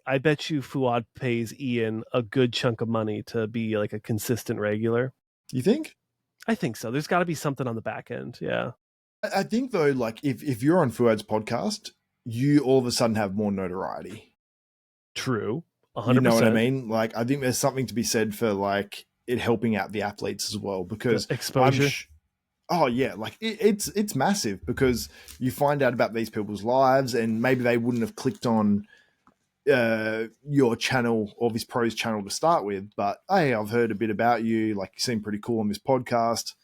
I bet you Fuad pays Ian a good chunk of money to be like a consistent regular. you think? I think so. There's got to be something on the back end. Yeah. I think though, like if you're on Fuad's podcast, you all of a sudden have more notoriety. True. You know what I 100%. mean? Like I think there's something to be said for like it helping out the athletes as well The because exposure. oh yeah, like it's massive because you find out about these people's lives and maybe they wouldn't have clicked on your channel or this pro's channel to start with, but hey, I've heard a bit about you, like you seem pretty cool on this podcast,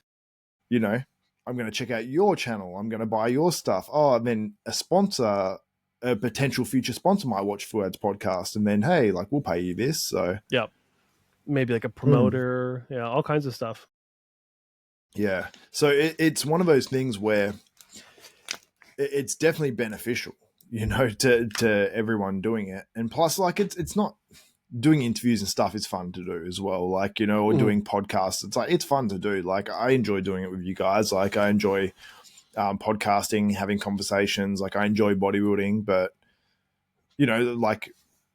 you know, I'm going to check out your channel, I'm going to buy your stuff. Oh, and then a potential future sponsor might watch Fuad's podcast and then hey, like we'll pay you this. So Yep. Maybe like a promoter. Yeah. All kinds of stuff. yeah, so it's one of those things where it's definitely beneficial, you know, to everyone doing it. And plus, like it's not doing interviews and stuff is fun to do as well. Like, you know, or doing podcasts. It's like it's fun to do. Like I enjoy doing it with you guys. Like I enjoy podcasting, having conversations. Like, I enjoy bodybuilding, but like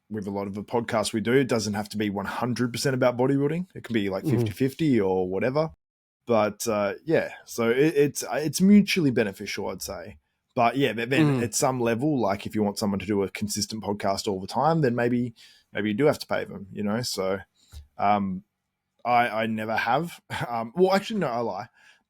with a lot of the podcasts we do, it doesn't have to be 100% about bodybuilding. It can be like 50-50 or whatever. But yeah, so it's mutually beneficial, I'd say. But yeah, then at some level, like if you want someone to do a consistent podcast all the time, then maybe you do have to pay them, So I never have. Well, actually, no, I lie.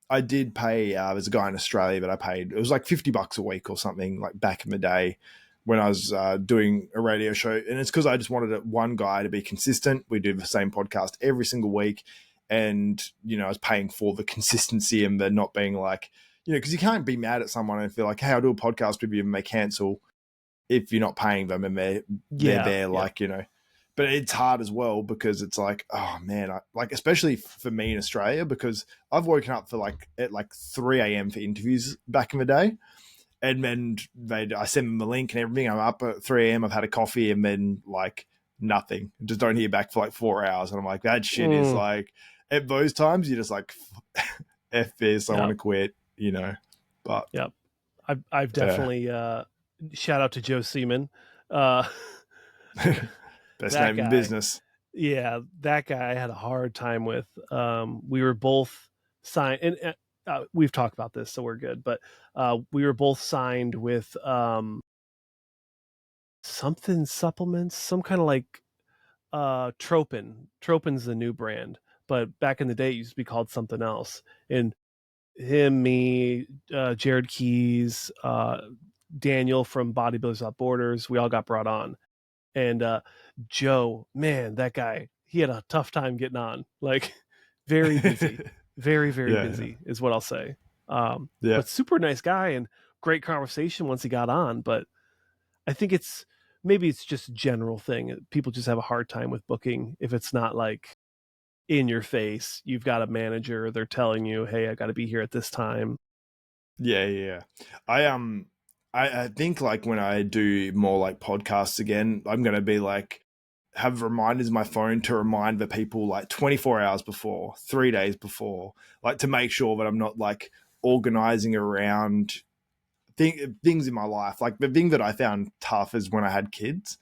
I did pay. There's a guy in Australia that I paid. It was like $50 a week or something, like back in the day when I was doing a radio show. And it's because I just wanted one guy to be consistent. We do the same podcast every single week. And, I was paying for the consistency and the not being like, because you can't be mad at someone and feel like, hey, I'll do a podcast with you and they cancel if you're not paying them and they're there, like, But it's hard as well because it's like, oh man, especially for me in Australia, because I've woken up at 3 a.m. for interviews back in the day. And then I send them the link and everything. I'm up at 3 a.m. I've had a coffee and then nothing. Just don't hear back for 4 hours. And I'm like, that shit is at those times, you're just like, F this, I want to quit, But yep. I've definitely, shout out to Joe Seaman. Best name in business. Yeah, that guy I had a hard time with. We were both signed, and we've talked about this, so we're good. But we were both signed with something supplements, some kind of Tropin. Tropin's the new brand, but back in the day, it used to be called something else. And him, me, Jared Keys, Daniel from Bodybuilders Without Borders, we all got brought on. And Joe, man, that guy, he had a tough time getting on. Very busy, very, very busy is what I'll say. But super nice guy and great conversation once he got on. But I think maybe it's just a general thing. People just have a hard time with booking if it's not in your face. You've got a manager, they're telling you, hey, I got to be here at this time. Yeah. I think when I do more podcasts again, I'm going to be have reminders in my phone to remind the people 24 hours before, 3 days before, to make sure that I'm not organizing around things in my life. The thing that I found tough is when I had kids,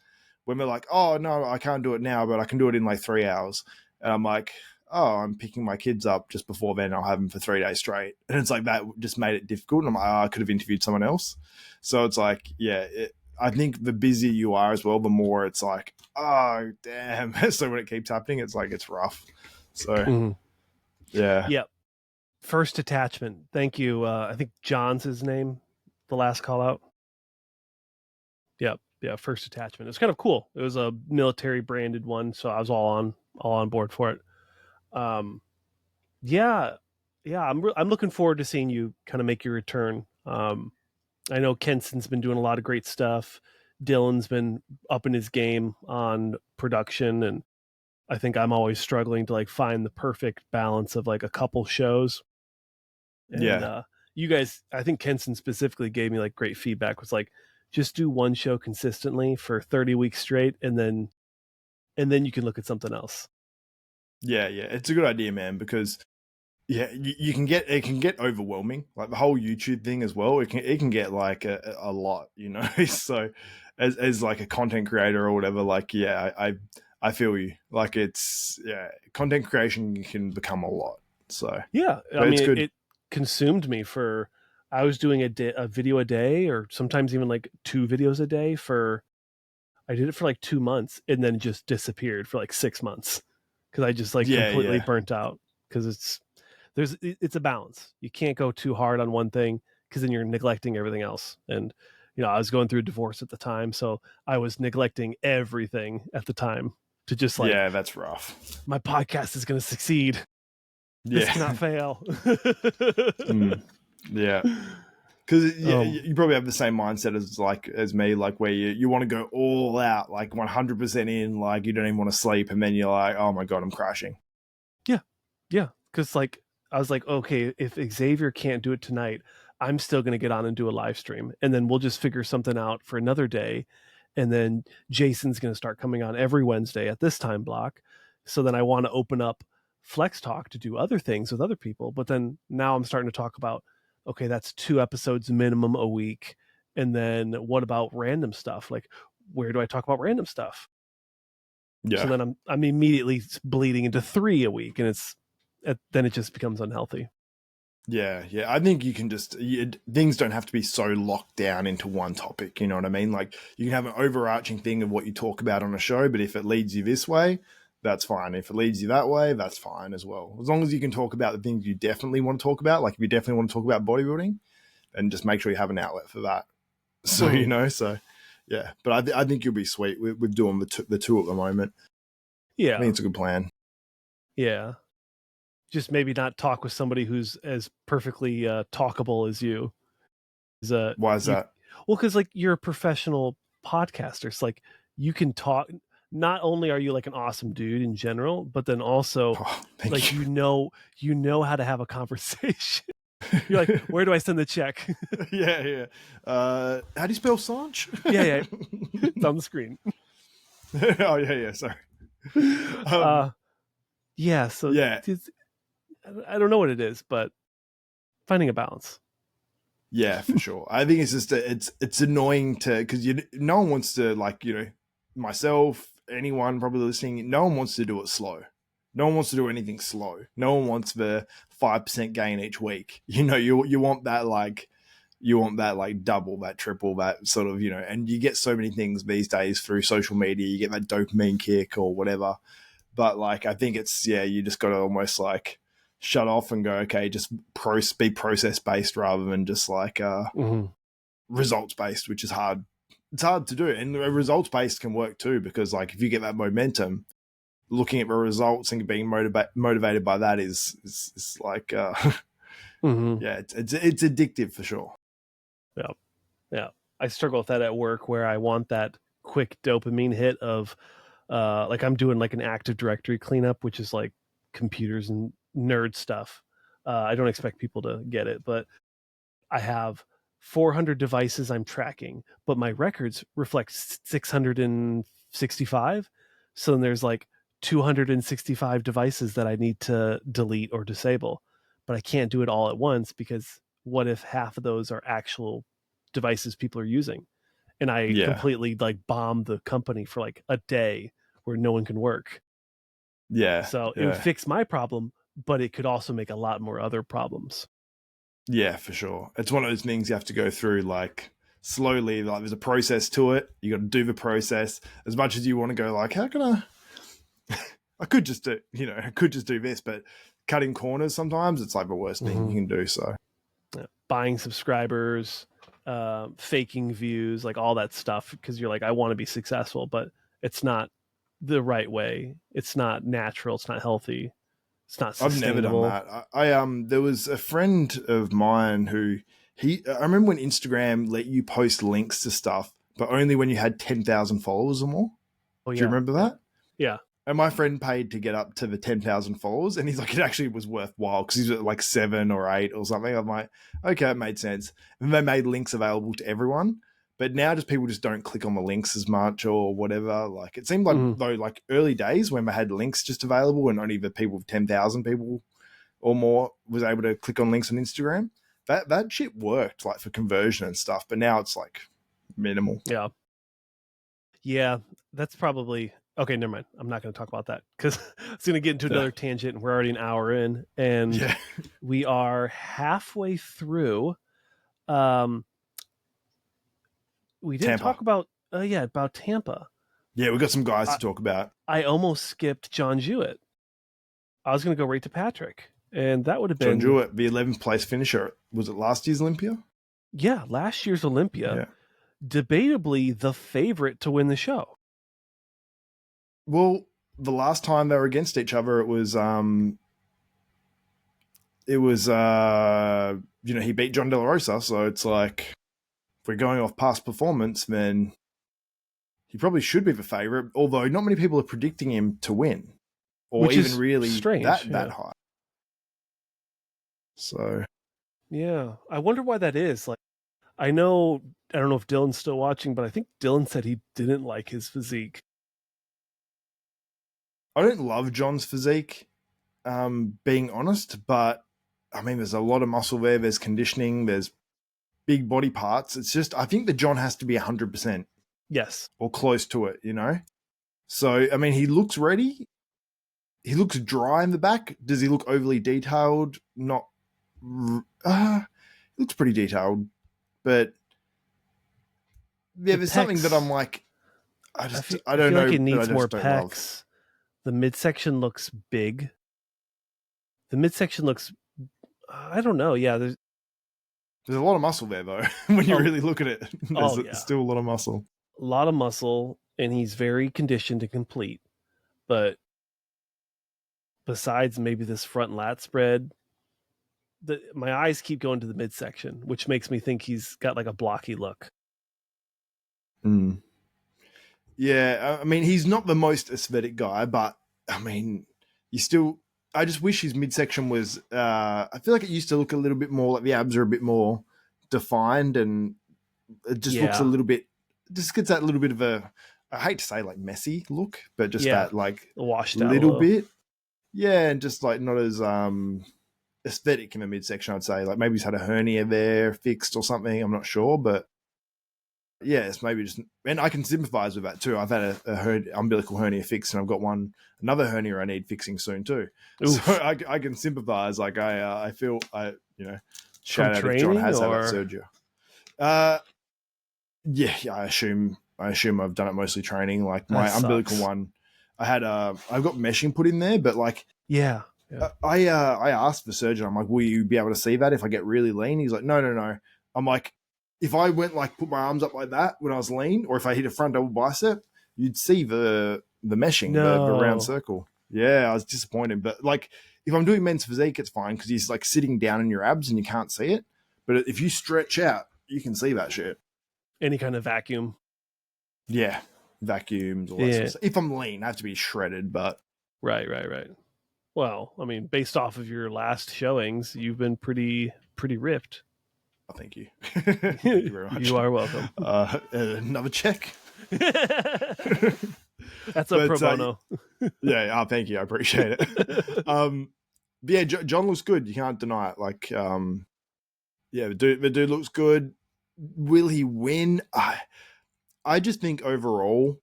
when they're like, oh no, I can't do it now, but I can do it in 3 hours. And I'm like, oh, I'm picking my kids up just before then. I'll have them for 3 days straight. And it's that just made it difficult. And I'm like, oh, I could have interviewed someone else. So it's I think the busier you are as well, the more it's oh, damn. So when it keeps happening, it's it's rough. So, yeah. Yep. First Attachment. Thank you. I think John's his name, the last call out. Yep. Yeah, First Attachment. It's kind of cool. It was a military branded one, so I was all on board for it. Yeah, I'm looking forward to seeing you kind of make your return. I know Kenson's been doing a lot of great stuff. Dylan's been upping his game on production, and I think I'm always struggling to find the perfect balance of a couple shows. And you guys, I think Kenson specifically gave me great feedback. Was just do one show consistently for 30 weeks straight, and then you can look at something else. Yeah, it's a good idea, man, because it can get overwhelming, the whole YouTube thing as well. It can get a lot, So as a content creator or whatever, I feel you. Content creation can become a lot. So yeah, I mean, it consumed me I was doing a video a day, or sometimes even 2 videos a day I did it for 2 months, and then it just disappeared for 6 months because I just completely burnt out. Because it's a balance. You can't go too hard on one thing because then you're neglecting everything else. And I was going through a divorce at the time, so I was neglecting everything at the time to just that's rough. My podcast is going to succeed. This cannot fail. Yeah. Because you probably have the same mindset as me, where you want to go all out, 100% in, you don't even want to sleep, and then you're like, oh my god, I'm crashing. Yeah. Because I was okay, if Xavier can't do it tonight, I'm still going to get on and do a live stream, and then we'll just figure something out for another day, and then Jason's going to start coming on every Wednesday at this time block. So then I want to open up Flex Talk to do other things with other people, but then now I'm starting to talk about, okay, that's 2 episodes minimum a week. And then what about random stuff? Like, where do I talk about random stuff? Yeah. So then I'm immediately bleeding into 3 a week, and then it just becomes unhealthy. Yeah, yeah. I think you can things don't have to be so locked down into one topic. You know what I mean? Like you can have an overarching thing of what you talk about on a show, but if it leads you this way, that's fine. If it leads you that way, that's fine as well. As long as you can talk about the things you definitely want to talk about, like if you definitely want to talk about bodybuilding, then just make sure you have an outlet for that. So, yeah. But I think you'll be sweet with doing the two at the moment. Yeah. I think it's a good plan. Yeah. Just maybe not talk with somebody who's as perfectly talkable as you. Why is that? Well, because like you're a professional podcaster. So like you can talk. Not only are you like an awesome dude in general, but then also like you know how to have a conversation. You're like, where do I send the check? Yeah. How do you spell Sanch? Yeah. It's on the screen. Oh yeah. Sorry. Yeah. So yeah. I don't know what it is, but finding a balance. Yeah, for sure. I think it's just it's annoying because no one wants to, like, myself, anyone probably listening, no one wants to do it slow. No one wants to do anything slow. No one wants the 5% gain each week. You want that like double, that triple, that sort of, and you get so many things these days through social media. You get that dopamine kick or whatever. But like I think it's you just got to almost like shut off and go, okay, just be process based rather than just like results based, which is hard. It's hard to do, and results based can work too, because like if you get that momentum, looking at the results and being motivated by that is like yeah, it's addictive for sure. Yeah. I struggle with that at work, where I want that quick dopamine hit of like I'm doing like an Active Directory cleanup, which is like computers and nerd stuff. I don't expect people to get it, but I have 400 devices I'm tracking, but my records reflect 665. So then there's like 265 devices that I need to delete or disable, but I can't do it all at once, because what if half of those are actual devices people are using? And I completely like bomb the company for like a day where no one can work. Yeah. So it would fix my problem, but it could also make a lot more other problems. Yeah, for sure. It's one of those things you have to go through like slowly. Like there's a process to it. You got to do the process as much as you want to go like, how can I could just do, I could just do this, but cutting corners sometimes it's like the worst thing you can do. So buying subscribers, faking views, like all that stuff, because you're like, I want to be successful, but it's not the right way. It's not natural. It's not healthy. It's not sustainable. I've never done that. I there was a friend of mine who I remember when Instagram let you post links to stuff, but only when you had 10,000 followers or more. Oh, yeah. Do you remember that? Yeah. And my friend paid to get up to the 10,000 followers, and he's like, it actually was worthwhile because he's at like 7 or 8 or something. I'm like, okay, it made sense. And they made links available to everyone. But now people just don't click on the links as much or whatever. Like it seemed like though, like early days when they had links just available and only the people with 10,000 people or more was able to click on links on Instagram. That shit worked like for conversion and stuff. But now it's like minimal. Yeah. Yeah, that's probably okay. Never mind. I'm not going to talk about that because it's going to get into another tangent, and we're already an hour in, and we are halfway through. We didn't talk about about Tampa. Yeah, we've got some guys to talk about. I almost skipped John Jewett. I was going to go right to Patrick, and that would have been John Jewett, the 11th place finisher. Was it last year's Olympia? Yeah, last year's Olympia. Yeah. Debatably the favorite to win the show. Well, the last time they were against each other, it was he beat John De La Rosa, so it's like if we're going off past performance, then he probably should be the favorite, although not many people are predicting him to win. Or which even is really strange, that high. So yeah. I wonder why that is. Like I don't know if Dylan's still watching, but I think Dylan said he didn't like his physique. I don't love John's physique, being honest, but I mean, there's a lot of muscle there. There's conditioning. There's big body parts. It's just, I think that John has to be 100%. Yes. Or close to it, So, I mean, he looks ready. He looks dry in the back. Does he look overly detailed? Not. He looks pretty detailed. But, yeah, there's something that I'm like, I don't know. Like it needs more pecs. Love. The midsection looks big. The midsection looks, I don't know. Yeah, there's a lot of muscle there, though. When you really look at it, there's still a lot of muscle. A lot of muscle, and he's very conditioned and complete. But besides maybe this front lat spread, my eyes keep going to the midsection, which makes me think he's got like a blocky look. Yeah, I mean, he's not the most aesthetic guy, but I mean, I just wish his midsection was. I feel like it used to look a little bit more like the abs are a bit more defined, and it just looks a little bit. Just gets that little bit of a. I hate to say like messy look, but just that like washed out little bit. Yeah, and just like not as aesthetic in the midsection. I'd say like maybe he's had a hernia there fixed or something. I'm not sure, but. Yeah, it's maybe just, and I can sympathize with that too. I've had a umbilical hernia fixed, and I've got another hernia I need fixing soon too. Oof. So I can sympathize. Like I feel shout out if John has had that surgery. Yeah, I assume I've done it mostly training. Like my umbilical one, I've got meshing put in there, but like I asked the surgeon, I'm like, will you be able to see that if I get really lean? He's like, no. I'm like, if I went like put my arms up like that when I was lean, or if I hit a front double bicep, you'd see the meshing, the round circle. Yeah, I was disappointed. But like if I'm doing men's physique, it's fine because he's like sitting down in your abs and you can't see it. But if you stretch out, you can see that shit. Any kind of vacuum. Yeah, vacuums, all that sort of stuff. If I'm lean, I have to be shredded, but... Right. Well, I mean, based off of your last showings, you've been pretty ripped. Oh, thank you. Thank you very much. You are welcome. Another check. That's a pro bono. Yeah, thank you. I appreciate it. Yeah, John looks good. You can't deny it. Like, the dude looks good. Will he win? I just think overall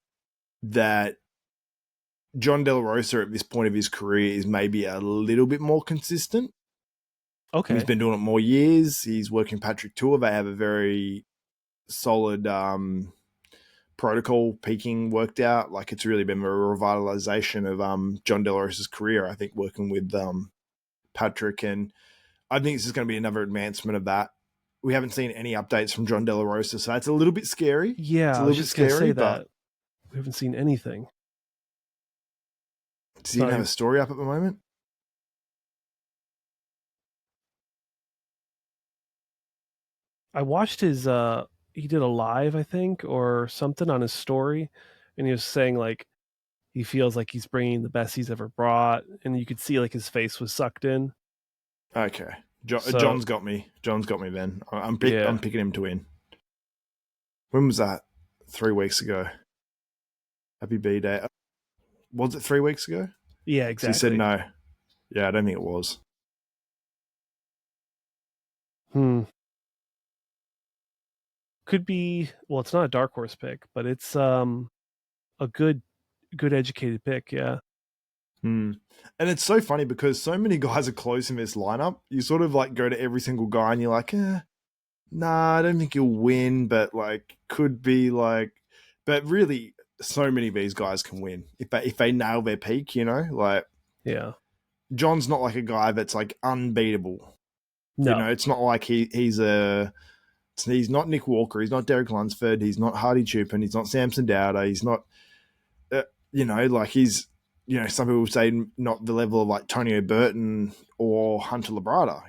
that John De La Rosa at this point of his career is maybe a little bit more consistent. Okay. He's been doing it more years. He's working Patrick Tour. They have a very solid protocol peaking worked out. Like it's really been a revitalization of John De La Rosa's career, I think, working with Patrick. And I think this is going to be another advancement of that. We haven't seen any updates from John De La Rosa, so that's a little bit scary. Yeah, it's a little bit scary, but we haven't seen anything. Does he even have a story up at the moment? I watched his he did a live, I think, or something on his story, and he was saying like he feels like he's bringing the best he's ever brought, and you could see like his face was sucked in. Okay. John's got me. Then I'm picking him to win. When was that? 3 weeks ago. Happy B-Day. Was it 3 weeks ago? Yeah, exactly. So he said no. Yeah, I don't think it was. Could be. Well, it's not a dark horse pick, but it's a good educated pick. Yeah. And it's so funny because so many guys are close in this lineup. You sort of like go to every single guy and you're like, nah, I don't think you'll win, but like could be like, but really so many of these guys can win if they nail their peak, like, yeah, John's not like a guy that's like unbeatable. No, it's not like he's not Nick Walker. He's not Derek Lunsford. He's not Hardy Chupin. He's not Samson Dowder. He's not, like he's, some people say not the level of like Tony Burton or Hunter Labrada,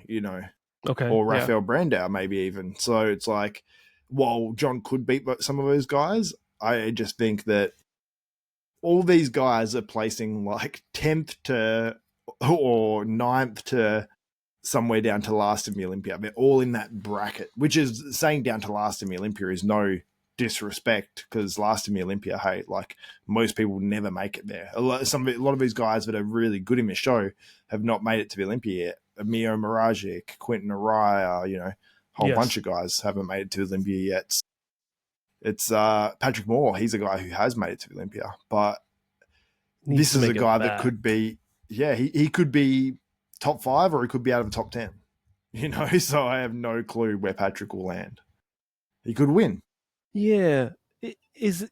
okay, or Rafael Brandau maybe even. So it's like, while John could beat some of those guys, I just think that all these guys are placing like 10th to or 9th to somewhere down to last in the Olympia. They're all in that bracket, which is saying down to last in the Olympia is no disrespect because last in the Olympia, hey, like most people never make it there. A lot of these guys that are really good in the show have not made it to the Olympia yet. Mio Miragic, Quentin Araya, you know, a whole Yes. bunch of guys haven't made it to Olympia yet. It's Patrick Moore. He's a guy who has made it to Olympia, but Needs this to is a make it guy that back. could be, yeah, he could be top 5 or he could be out of the top 10. You know, so I have no clue where Patrick will land. He could win. Yeah.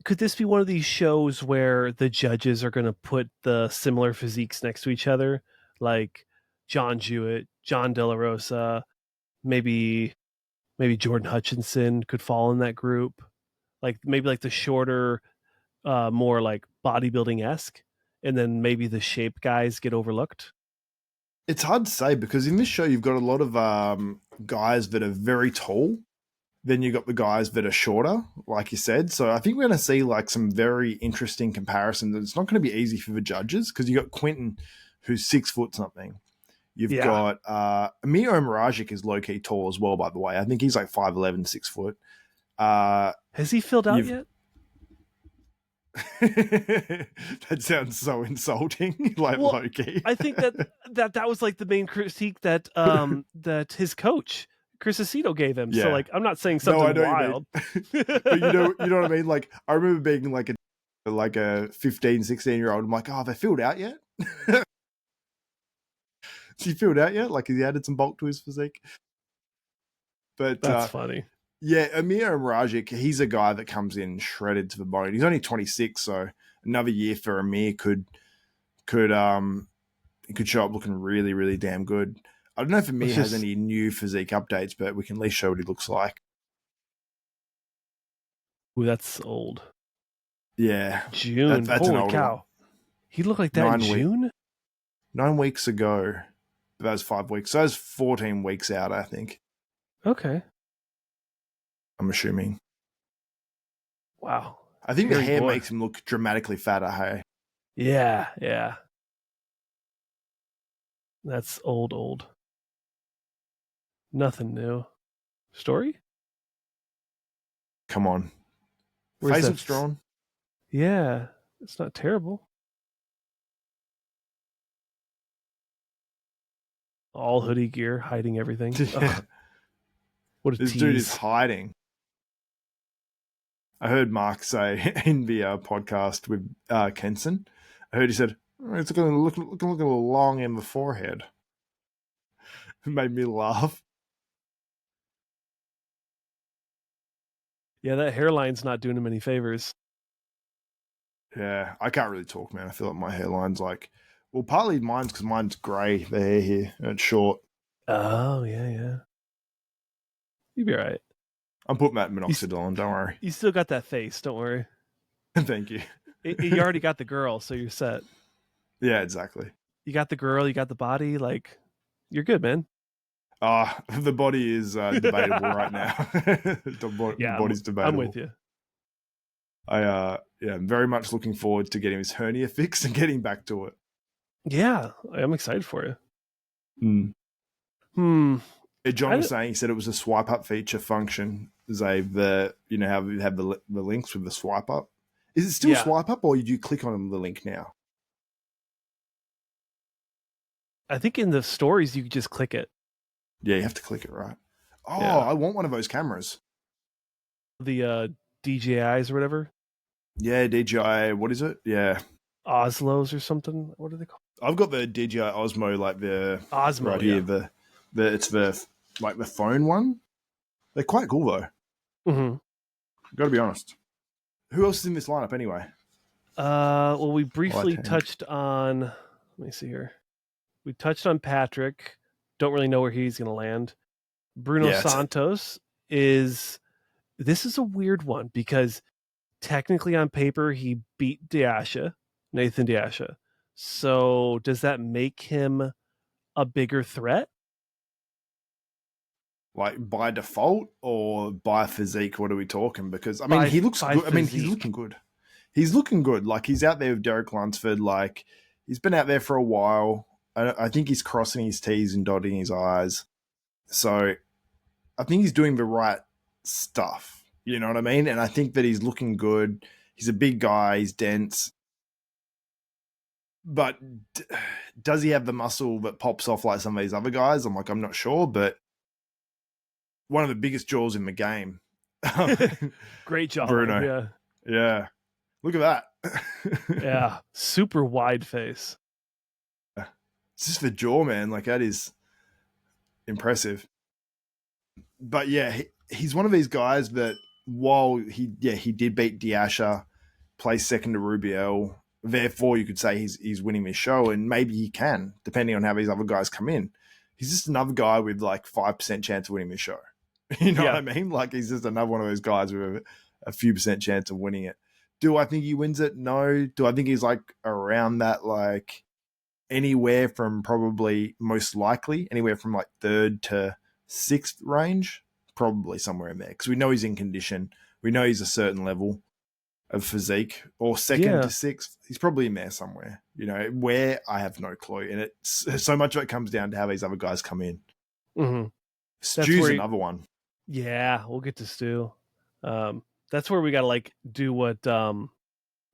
Could this be one of these shows where the judges are going to put the similar physiques next to each other, like John Jewett, John De La Rosa, maybe Jordan Hutchinson could fall in that group, like maybe like the shorter, more like bodybuilding esque, and then maybe the shape guys get overlooked. It's hard to say because in this show you've got a lot of guys that are very tall. Then you got the guys that are shorter, like you said. So I think we're going to see like some very interesting comparisons. It's not going to be easy for the judges because you got Quentin, who's 6 foot something. You've Yeah. got Mio Miragic is low key tall as well, by the way. I think he's like 5'11", 6 foot. Has he filled out yet? That sounds so insulting. Like Well, low key. I think that was like the main critique that that his coach Chris Aceto gave him. Yeah. So like, I'm not saying something I know wild. but you know what I mean? Like I remember being like a 15, 16-year-old. I'm like, oh, have they filled out yet? Has he filled out yet? Like, has he added some bulk to his physique? But That's funny. Yeah, Amir Mrajic, he's a guy that comes in shredded to the bone. He's only 26, so another year for Amir could show up looking really, really damn good. I don't know if Amir has any new physique updates, but we can at least show what he looks like. Ooh, that's old. Yeah. June. That's Holy an older cow. one. He looked like that in June? 9 weeks ago. That was 5 weeks. So that was 14 weeks out, I think. Okay. I'm assuming. Wow. I think the hair makes him look dramatically fatter, hey? Yeah, yeah. That's old. Nothing new. Story? Come on. Where's Face looks drawn. Yeah, it's not terrible. All hoodie gear, hiding everything. Yeah. What a This tease. dude is hiding. I heard Mark say in the podcast with Kenson, I heard he said, it's looking a little long in the forehead. It made me laugh. Yeah, that hairline's not doing him any favors. Yeah, I can't really talk, man. I feel like my hairline's like, well, partly mine's because mine's grey, the hair here, and it's short. Oh, yeah. You'll be all right. I'm putting that minoxidil on, don't worry. You still got that face, don't worry. Thank you. You already got the girl, so you're set. Yeah, exactly. You got the girl, you got the body, like, you're good, man. The body is debatable right now. The body's debatable. I'm with you. I'm very much looking forward to getting his hernia fixed and getting back to it. Yeah, I'm excited for you. John was saying, he said it was a swipe up feature function. Zave, you know how we have the links with the swipe up. Is it still swipe up, or do you click on the link now? I think in the stories you can just click it. Yeah, you have to click it, right? Oh, yeah. I want one of those cameras. The DJIs or whatever. Yeah, DJI. What is it? Yeah, Oslos or something. What are they called? I've got the DJI Osmo, like the Osmo right here. The it's the like the phone one. They're quite cool though. Mm-hmm. Got to be honest. Who else is in this lineup anyway? Well, we briefly touched on. Let me see here. We touched on Patrick. Don't really know where he's going to land. Bruno Santos is. This is a weird one because technically on paper he beat Nathan Diasha. So does that make him a bigger threat? Like by default or by physique? What are we talking? Because I mean, he looks good. Physique. I mean, he's looking good. He's looking good. Like he's out there with Derek Lunsford. Like he's been out there for a while. I think he's crossing his T's and dotting his I's. So I think he's doing the right stuff. You know what I mean? And I think that he's looking good. He's a big guy. He's dense. but does he have the muscle that pops off like some of these other guys? I'm not sure, but one of the biggest jaws in the game. Great jawline. Bruno. Yeah. Yeah. Look at that. Yeah. Super wide face. It's just the jaw, man. Like, that is impressive. But yeah, he's one of these guys that while he did beat Diasha, placed second to Rubiel, therefore you could say he's winning this show, and maybe he can, depending on how these other guys come in. He's just another guy with like 5% chance of winning this show. You know what I mean? Like, he's just another one of those guys with a few percent chance of winning it. Do I think he wins it? No. Do I think he's like around that, like anywhere from probably most likely, anywhere from like 3rd to 6th range? Probably somewhere in there. Because we know he's in condition. We know he's a certain level of physique, or 2nd to 6th. He's probably in there somewhere. You know, where, I have no clue. And it's so much of it comes down to how these other guys come in. Mm-hmm. Stu's another one. Yeah, we'll get to Stu. That's where we got to like do what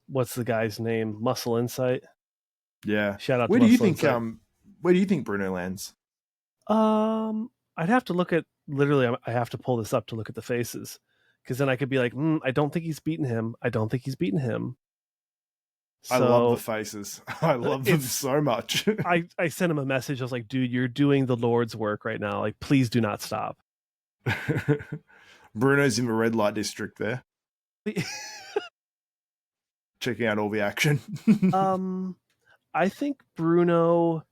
what's the guy's name? Muscle Insight. Yeah. Shout out where to do you Muscle think Insight. where do you think Bruno lands? I'd have to look at, literally I have to pull this up to look at the faces, because then I could be like, I don't think he's beaten him. I don't think he's beaten him. So, I love the faces. I love them so much. I sent him a message. I was like, dude, you're doing the Lord's work right now. Like, please do not stop. Bruno's in the red light district there. Checking out all the action. I think Bruno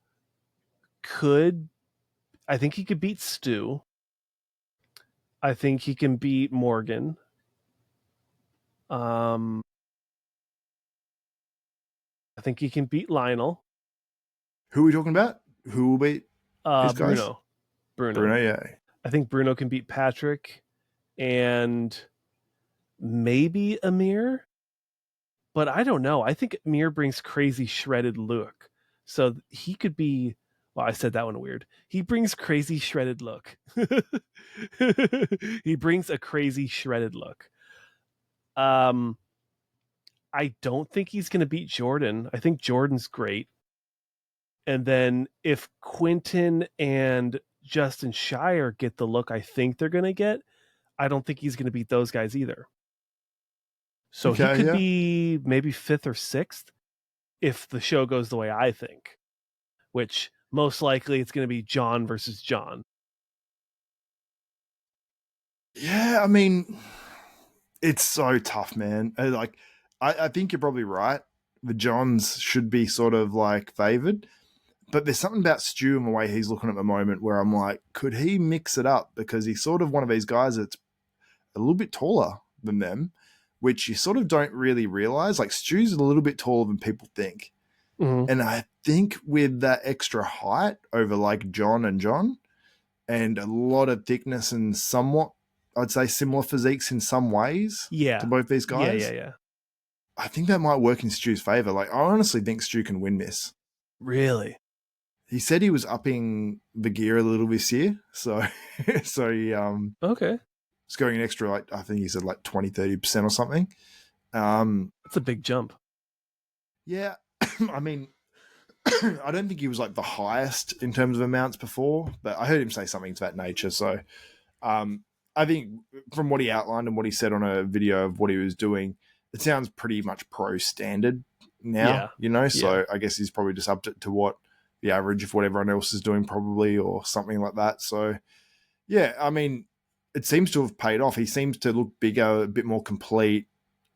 I think he could beat Stu. I think he can beat Morgan. I think he can beat Lionel. Who are we talking about? Who will beat his guys? Bruno, yeah. I think Bruno can beat Patrick and maybe Amir. But I don't know. I think Amir brings crazy shredded look. So he could be... Well, I said that one weird. He brings crazy shredded look. He brings a crazy shredded look. I don't think he's going to beat Jordan. I think Jordan's great. And then if Quentin and Justin Shire get the look I think they're going to get, I don't think he's going to beat those guys either. So he could be maybe 5th or 6th if the show goes the way I think, which most likely it's going to be John versus John. Yeah, I mean, it's so tough, man. Like, I think you're probably right. The Johns should be sort of like favored, but there's something about Stu and the way he's looking at the moment where I'm like, could he mix it up? Because he's sort of one of these guys that's a little bit taller than them, which you sort of don't really realize. Like, Stu's a little bit taller than people think. Mm-hmm. And I think with that extra height over like John and a lot of thickness and somewhat, I'd say, similar physiques in some ways to both these guys. Yeah. I think that might work in Stu's favor. Like, I honestly think Stu can win this. Really? He said he was upping the gear a little this year. So he okay. It's going an extra, like, I think he said like 20-30% or something. That's a big jump. Yeah. I mean, I don't think he was like the highest in terms of amounts before, but I heard him say something to that nature. So I think from what he outlined and what he said on a video of what he was doing, it sounds pretty much pro standard now, you know? So I guess he's probably just upped it to what the average of what everyone else is doing probably, or something like that. So yeah, I mean, it seems to have paid off. He seems to look bigger, a bit more complete.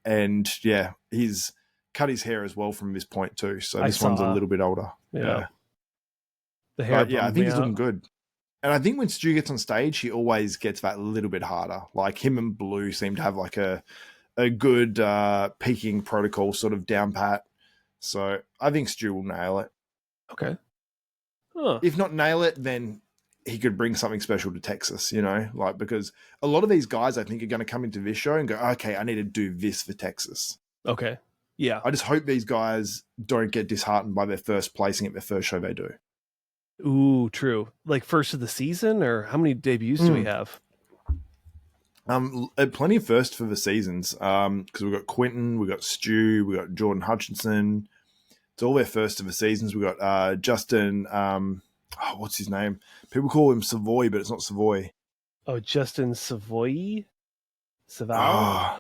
And yeah, he's cut his hair as well from this point too. So this one's a little bit older. Yeah. The hair. But yeah, I think he's looking good. And I think when Stu gets on stage, he always gets that little bit harder. Like, him and Blue seem to have like a good peaking protocol sort of down pat. So I think Stu will nail it. Okay. Huh. If not nail it, then he could bring something special to Texas, you know, like, because a lot of these guys, I think, are going to come into this show and go, okay, I need to do this for Texas. Okay. Yeah. I just hope these guys don't get disheartened by their first placing at their first show they do. Ooh, true. Like, first of the season, or how many debuts do we have? Plenty of first for the seasons. Because we've got Quentin, we've got Stu, we've got Jordan Hutchinson, It's all their first of the seasons. We got Justin. What's his name? People call him Savoy, but it's not Savoy. Oh, Justin Savoy? Savoy? Oh,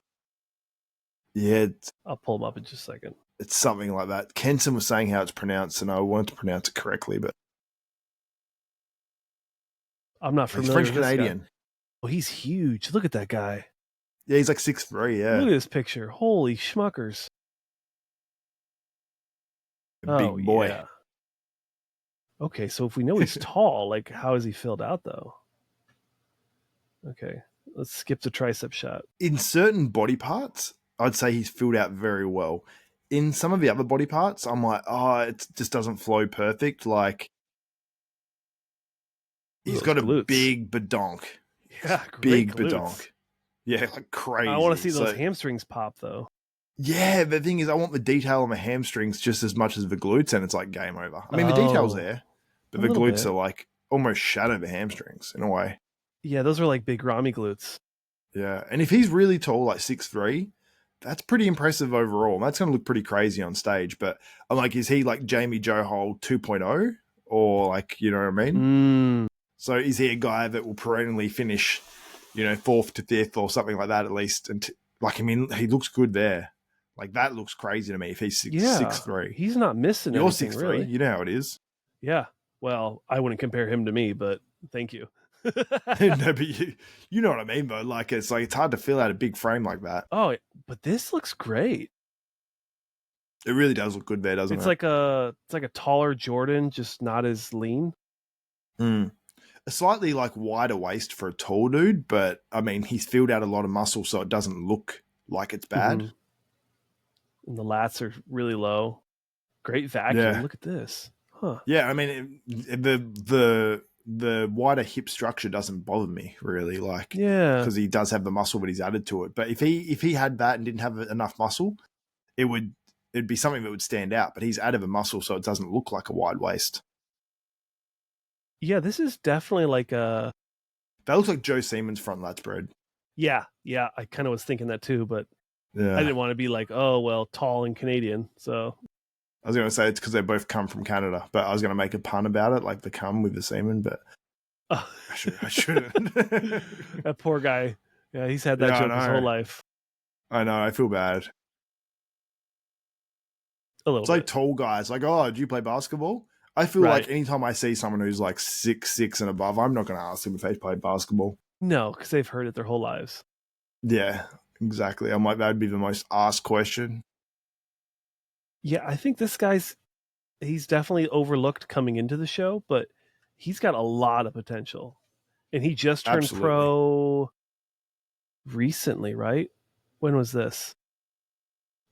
yeah, I'll pull him up in just a second. it's something like that. Kenson was saying how it's pronounced, and I wanted to pronounce it correctly, but I'm not he's familiar French with this guy. Canadian. Oh, he's huge. Look at that guy. Yeah, he's like 6'3", yeah. Look at this picture. Holy schmuckers. Big boy. Yeah. Okay, so if we know he's tall, like how is he filled out though? Okay, let's skip the tricep shot. In certain body parts, I'd say he's filled out very well. In some of the other body parts, I'm like, it just doesn't flow perfect. Like, he's got a glutes. big badonk. Yeah, big glutes. badonk. Yeah, like crazy. I want to see those hamstrings pop though. Yeah, the thing is, I want the detail on the hamstrings just as much as the glutes, and it's like game over. I mean, the detail's there, but the glutes are like almost shadow the hamstrings in a way. Yeah, those are like big Rami glutes. Yeah, and if he's really tall, like 6'3", that's pretty impressive overall. That's going to look pretty crazy on stage. But I'm like, is he like Jamie Johal 2.0? Or like, you know what I mean? So is he a guy that will perennially finish, 4th to 5th or something like that at least? And he looks good there. Like, that looks crazy to me if he's 6'3". He's not missing You're anything, 6'3", really. You know how it is. Yeah. Well, I wouldn't compare him to me, but thank you. No, but you know what I mean, though. Like, it's hard to fill out a big frame like that. Oh, but this looks great. It really does look good there, doesn't it? It's like a taller Jordan, just not as lean. A slightly like wider waist for a tall dude, but I mean, he's filled out a lot of muscle, so it doesn't look like it's bad. Mm-hmm. And the lats are really low. Great vacuum. Yeah. Look at this. Huh. Yeah, I mean, the wider hip structure doesn't bother me really, like, yeah, because he does have the muscle, but he's added to it. But if he had that and didn't have enough muscle, it'd be something that would stand out. But he's added the muscle, so it doesn't look like a wide waist. Yeah, this is definitely like a. That looks like Joe Seaman's front lats, bro. Yeah, I kind of was thinking that too, but yeah. I didn't want to be like, oh well, tall and Canadian. So I was going to say it's because they both come from Canada, but I was going to make a pun about it, like the cum with the semen, but I shouldn't. That poor guy. Yeah, he's had that joke his whole life. I know. I feel bad. A little. It's bit. Like tall guys, like, oh, do you play basketball? I feel like anytime I see someone who's like 6'6" and above, I'm not going to ask them if they play basketball. No, because they've heard it their whole lives. Yeah, exactly. I'm like, that'd be the most asked question. Yeah, I think this he's definitely overlooked coming into the show, but he's got a lot of potential. And he just turned pro recently, right? When was this?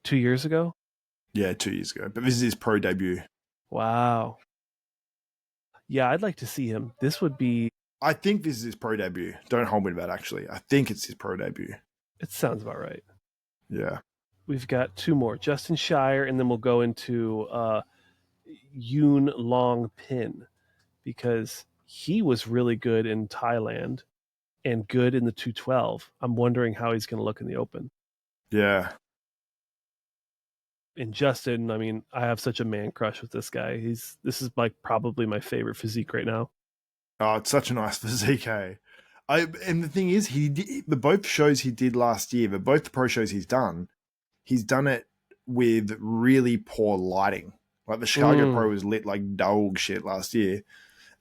2 years ago? Yeah, 2 years ago. But this is his pro debut. Wow. Yeah, I'd like to see him. This would be... I think this is his pro debut. Don't hold me to that, actually. I think it's his pro debut. It sounds about right. Yeah. We've got two more. Justin Shire, and then we'll go into Yoon Long Pin, because he was really good in Thailand and good in the 212. I'm wondering how he's going to look in the open. Yeah. And Justin, I mean, I have such a man crush with this guy. This is like probably my favorite physique right now. Oh, it's such a nice physique, eh? And the thing is, the both shows he did last year, but both the pro shows he's done it with really poor lighting. Like the Chicago Pro was lit like dog shit last year.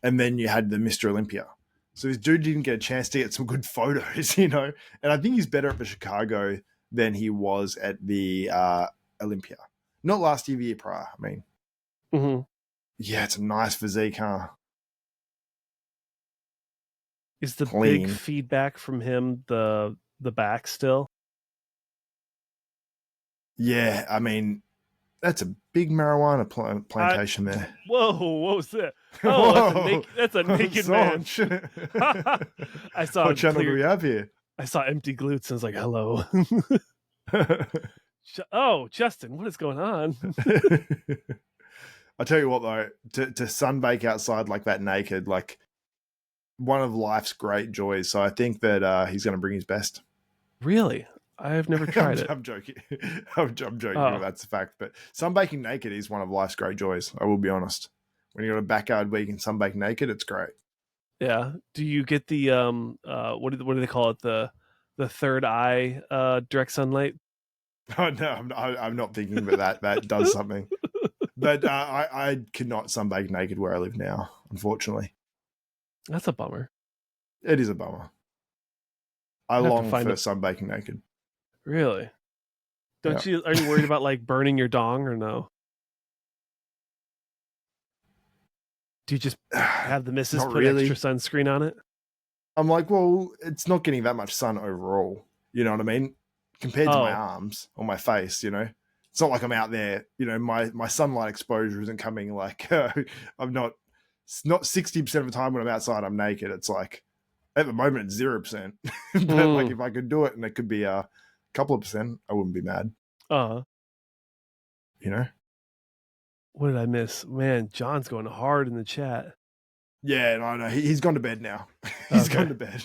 And then you had the Mr. Olympia. So this dude didn't get a chance to get some good photos, And I think he's better at the Chicago than he was at the Olympia. Not last year, the year prior, I mean. Mm-hmm. Yeah, it's a nice physique, huh? Is the big feedback from him the back still? Yeah, I mean, that's a big marijuana plantation there. Whoa, what was that? Oh, that's a naked man. I saw what channel do we have here? I saw empty glutes and I was like, hello. Oh, Justin, what is going on? I tell you what, though, to sunbake outside like that naked, like one of life's great joys. So I think that he's going to bring his best. Really? I've never tried it. I'm joking. I'm joking. Oh, That's a fact. But sunbaking naked is one of life's great joys. I will be honest. When you got a backyard where you can sunbake naked, it's great. yeah. Do you get the what do they call it, the third eye direct sunlight? Oh no, I'm not thinking, but that does something. But I cannot sunbake naked where I live now. Unfortunately, That's a bummer. it is a bummer. I I'd have to long find for it. sunbaking naked. Really? Yeah. Don't you? Are you worried about like burning your dong or no? Do you just have the missus Not put extra really. sunscreen on it? I'm like, well, it's not getting that much sun overall. You know what I mean? Compared to my Oh, arms or my face, it's not like I'm out there. My sunlight exposure isn't coming like I'm not. It's not 60% of the time when I'm outside, I'm naked. It's like at the moment it's 0%. But like mm, if I could do it and it could be a couple of percent, I wouldn't be mad. uh, You know? what did I miss? Man, John's going hard in the chat. Yeah, no, no. He's gone to bed now. He's Okay. gone to bed.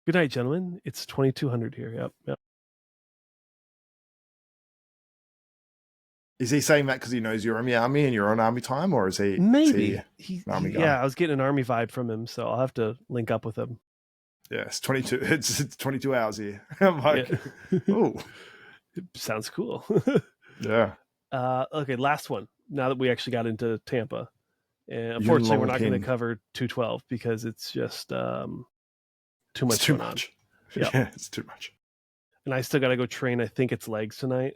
Good night, gentlemen. It's 2200 here. Yep. Is he saying that because he knows you're in the army and you're on army time, or is he Maybe an army guy? yeah, I was getting an army vibe from him, so I'll have to link up with him. Yeah, it's 22. It's 22 hours here. I'm like, Yeah. oh, Sounds cool. yeah. Okay, last one. Now that we actually got into Tampa, and You unfortunately, we're long not going to pin. cover 212 because it's just too much It's too going on. much. Yeah, Yeah, it's too much. and I still got to go train. I think it's legs tonight.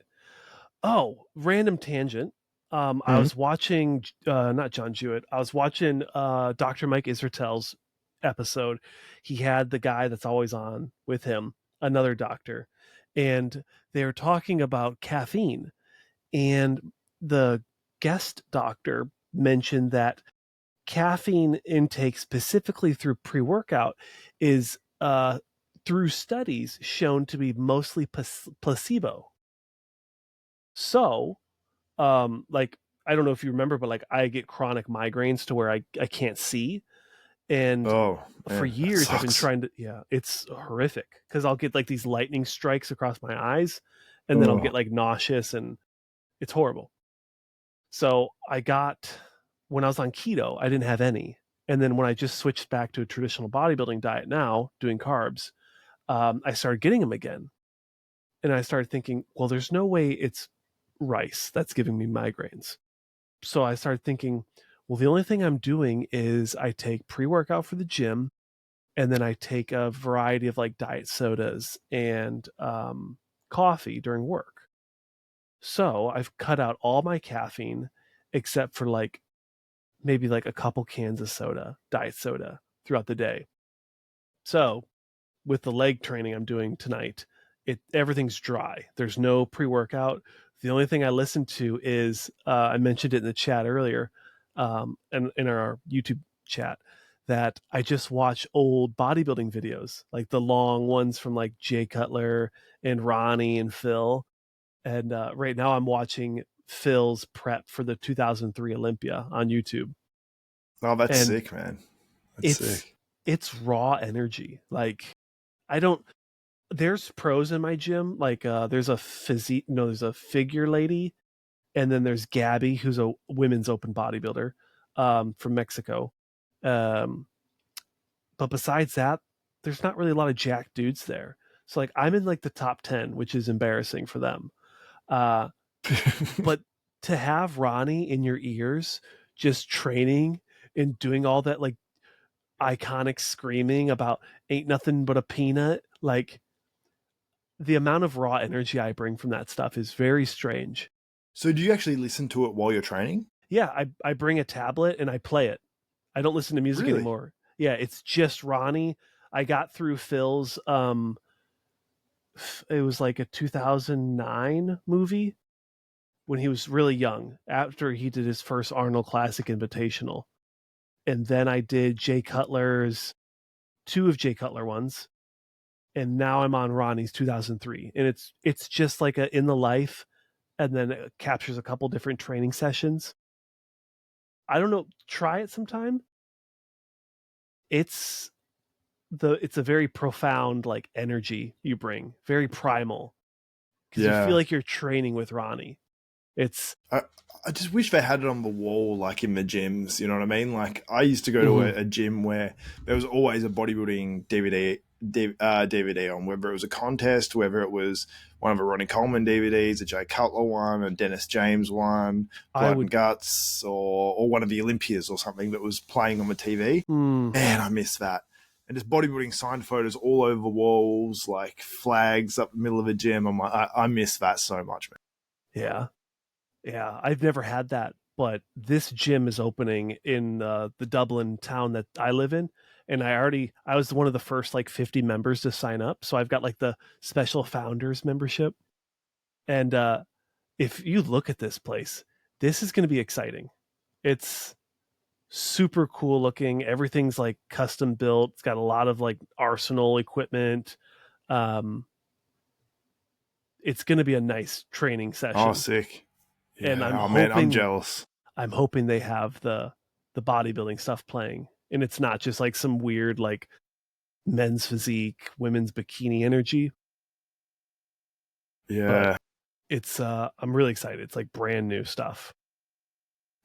Oh, random tangent. I Mhm. was watching not John Jewett. I was watching Dr. Mike Israel's episode. He had the guy that's always on with him, another doctor, and they were talking about caffeine. And the guest doctor mentioned that caffeine intake, specifically through pre-workout, is through studies shown to be mostly placebo. So like, I don't know if you remember, but like I get chronic migraines to where I can't see. And Oh for man, that years I've been sucks. trying to, yeah, it's horrific because I'll get like these lightning strikes across my eyes, and then I'll get Oh, like nauseous, and it's horrible. So I got, when I was on keto, I didn't have any. And then when I just switched back to a traditional bodybuilding diet now, doing carbs, I started getting them again. And I started thinking, well, there's no way it's rice that's giving me migraines. So I started thinking, well, the only thing I'm doing is I take pre-workout for the gym, and then I take a variety of like diet sodas and coffee during work. So I've cut out all my caffeine except for like maybe like a couple cans of soda, diet soda throughout the day. So with the leg training I'm doing tonight, everything's dry. There's no pre-workout. The only thing I listen to is I mentioned it in the chat earlier, and in our YouTube chat, that I just watch old bodybuilding videos, like the long ones from like Jay Cutler and Ronnie and Phil. And right now I'm watching Phil's prep for the 2003 Olympia on YouTube, oh, that's and sick, man. That's it's sick. it's raw energy. Like, I don't, there's pros in my gym. Like there's a physique, no, there's a figure lady, and then there's Gabby, who's a women's open bodybuilder from Mexico. Um, but besides that, there's not really a lot of jack dudes there. So like I'm in like the top 10, which is embarrassing for them. Uh, but to have Ronnie in your ears, just training and doing all that like iconic screaming about ain't nothing but a peanut, like the amount of raw energy I bring from that stuff is very strange. So, do you actually listen to it while you're training? Yeah, I bring a tablet and I play it. I don't listen to music Really? anymore. Yeah, it's just Ronnie. I got through Phil's it was like a 2009 movie when he was really young, after he did his first Arnold Classic Invitational. And then I did Jay Cutler's, two of Jay Cutler ones, and now I'm on Ronnie's 2003. And it's just like a in the life, and then it captures a couple different training sessions. I don't know, try it sometime. It's it's a very profound like energy you bring, very primal, because you feel Yeah. like you're training with Ronnie. It's I just wish they had it on the wall, like in the gyms. You know what I mean? Like I used to go to a gym where there was always a bodybuilding DVD on, whether it was a contest, whether it was one of a Ronnie Coleman DVDs, a Jay Cutler one, a Dennis James one, I Blood and would Guts, or one of the Olympias or something that was playing on the TV. Man, I miss that. And just bodybuilding signed photos all over the walls, like flags up the middle of the gym. I'm like, I miss that so much, man. yeah, I've never had that, but this gym is opening in the Dublin town that I live in, and I was one of the first like 50 members to sign up, so I've got like the special founders membership. And if you look at this place, this is going to be exciting. It's super cool looking. Everything's like custom built. It's got a lot of like arsenal equipment. Um, it's going to be a nice training Oh, session, sick. and Yeah. Oh, man, I'm jealous. I'm hoping they have the bodybuilding stuff playing, and it's not just like some weird like men's physique, women's bikini energy. But Yeah. it's I'm really excited. It's like brand new stuff.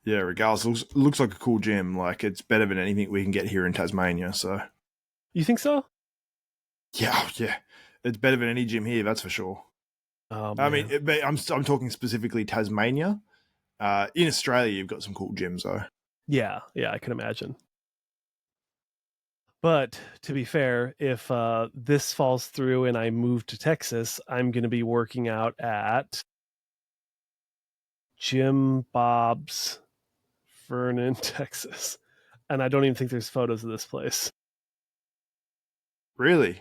Yeah, regardless, looks like a cool gym. Like, it's better than anything we can get here in Tasmania. So, You think so? yeah, yeah. It's better than any gym here, that's for sure. Oh I man. mean, I'm talking specifically Tasmania. In Australia, you've got some cool gyms, though. Yeah, I can imagine. But to be fair, if this falls through and I move to Texas, I'm going to be working out at Jim Bob's, Vernon, Texas. And I don't even think there's photos of this place. Really?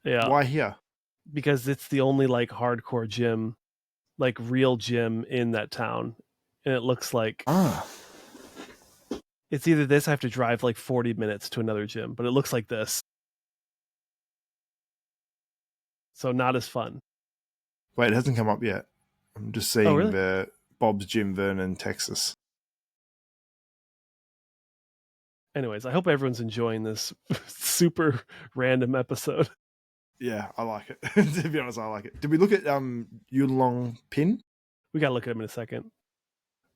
Yeah, Why here? because it's the only like hardcore gym, like real gym in that town. And it looks like Ah. it's either this, I have to drive like 40 minutes to another gym, but it looks like this. So not as fun. Wait, it hasn't come up yet. I'm just Oh, seeing really? the Bob's Gym, Vernon, Texas. Anyways, I hope everyone's enjoying this super random episode. Yeah, I like it. To be honest, I like it. Did we look at Yulong Pin? We got to look at them in a second.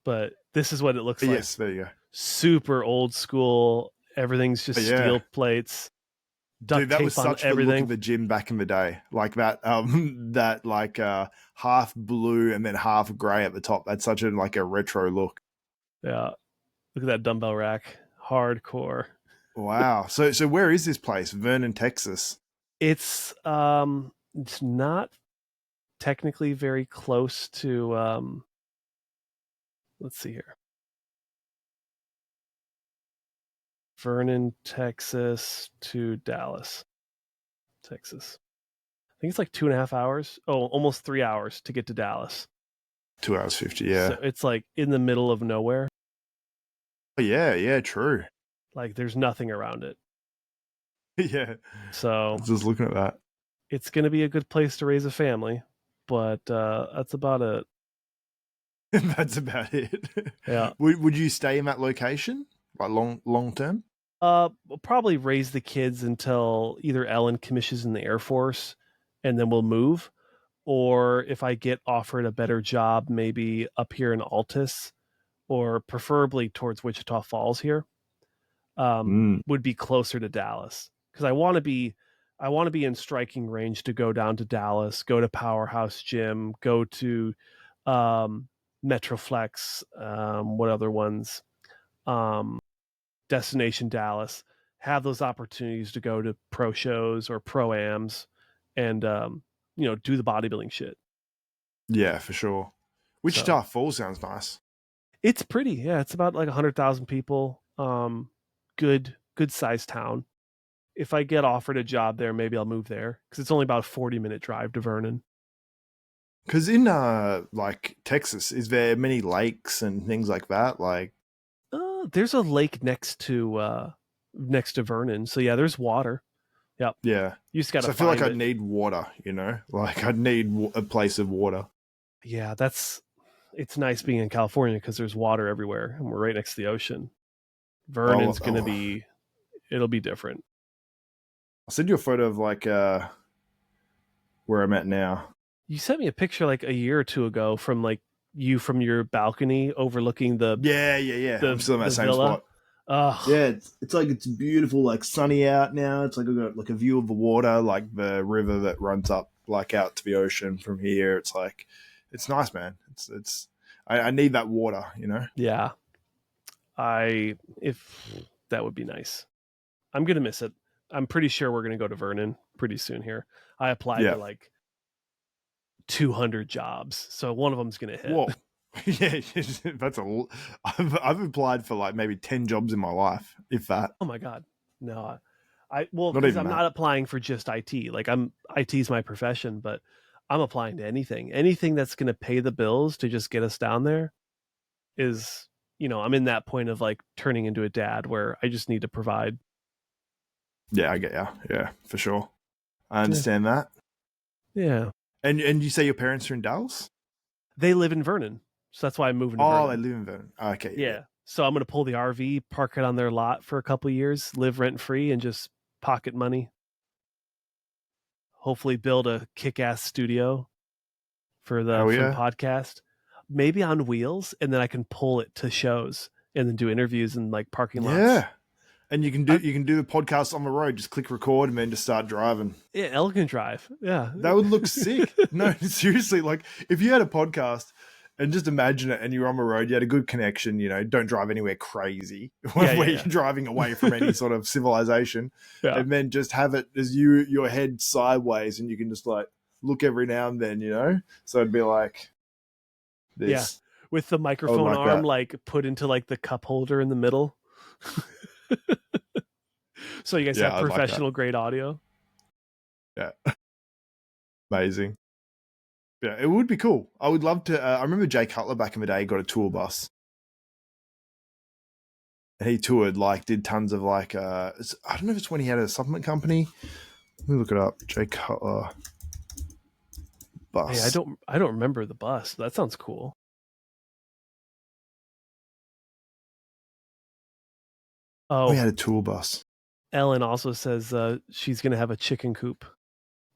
But this is what it looks like. Yes, there you go. Super old school. Everything's just steel plates. Duct Dude, that tape was on such the look everything. of the gym back in the day. Like that, that like half blue and then half grey at the top. That's such a like a retro look. Yeah. Look at that dumbbell rack. Hardcore. Wow. So where is this place? Vernon, Texas. It's not technically very close to let's see here. Vernon, Texas to Dallas, Texas. I think it's like 2.5 hours. Oh, almost 3 hours to get to Dallas. 2 hours 50, yeah. So it's like in the middle of nowhere. Oh, yeah, true. Like there's nothing around it. Yeah. So I was just looking at that. it's going to be a good place to raise a family, but that's about it. That's about it. Yeah. Would you stay in that location? Like long term? We'll probably raise the kids until either Ellen commissions in the Air Force and then we'll move. Or if I get offered a better job, maybe up here in Altus or preferably towards Wichita Falls here, would be closer to Dallas. Because I want to be in striking range to go down to Dallas, go to Powerhouse Gym, go to Metroflex, what other ones? Destination Dallas, have those opportunities to go to pro shows or pro ams and do the bodybuilding shit. Yeah, for sure. Wichita Falls sounds nice. It's pretty. Yeah, it's about like 100,000 people. Good sized town. If I get offered a job there, maybe I'll move there because it's only about a 40-minute drive to Vernon. Because in like Texas, is there many lakes and things like that? Like, there's a lake next to Vernon, so yeah, there's water. Yep. Yeah. You just got to. I feel like I'd need water. You know, like I'd need a place of water. Yeah, it's nice being in California because there's water everywhere and we're right next to the ocean. Vernon's going to be, it'll be different. send you a photo of like where I'm at now. You sent me a picture like a year or two ago from like you from your balcony overlooking Yeah. I'm still in that the same villa. spot. Oh, Yeah, it's like it's beautiful, like sunny out now. It's like I've got like a view of the water, like the river that runs up like out to the ocean from here. It's like it's nice, man. It's I need that water, you know? yeah. If that would be nice. I'm gonna miss it. I'm pretty sure we're gonna go to Vernon pretty soon here. I applied to Yeah. like 200 jobs, so one of them's gonna hit. Whoa. Yeah, that's I've applied for like maybe 10 jobs in my life, if that. Oh my god, no, I well Not because even I'm that. not applying for just IT. Like IT's my profession, but I'm applying to anything that's gonna pay the bills to just get us down there. Is I'm in that point of like turning into a dad where I just need to provide. Yeah, I get ya. Yeah, for sure. I Yeah, understand that. yeah. And you say your parents are in Dallas? They live in Vernon, so that's why I'm moving to Oh, they Vernon. live in Vernon. Okay, yeah. Yeah. So I'm going to pull the RV, park it on their lot for a couple of years, live rent free, and just pocket money. Hopefully, build a kick ass studio for Hell the yeah. podcast, maybe on wheels, and then I can pull it to shows and then do interviews in like parking lots. Yeah. And I, you can do the podcast on the road. Just click record and then just start driving. yeah, Elegant Drive. Yeah. That would look sick. No, seriously, like if you had a podcast and just imagine it and you're on the road, you had a good connection, you know, don't drive anywhere crazy Yeah, where yeah, you're driving away from any sort of civilization. yeah. And then just have it as your head sideways and you can just like look every now and then, you know? So it'd be like this. With the microphone like arm that. like put into like the cup holder in the middle. So you guys Yeah, have I'd like that. professional grade audio. Yeah. Amazing. Yeah, it would be cool. I would love to. I remember Jay Cutler back in the day got a tour bus. And he toured, like, did tons of, like, I don't know if it's when he had a supplement company. Let me look it up. Jay Cutler bus. Hey, I don't remember the bus. That sounds cool. Oh, he Oh, had a tour bus. Ellen also says she's going to have a chicken coop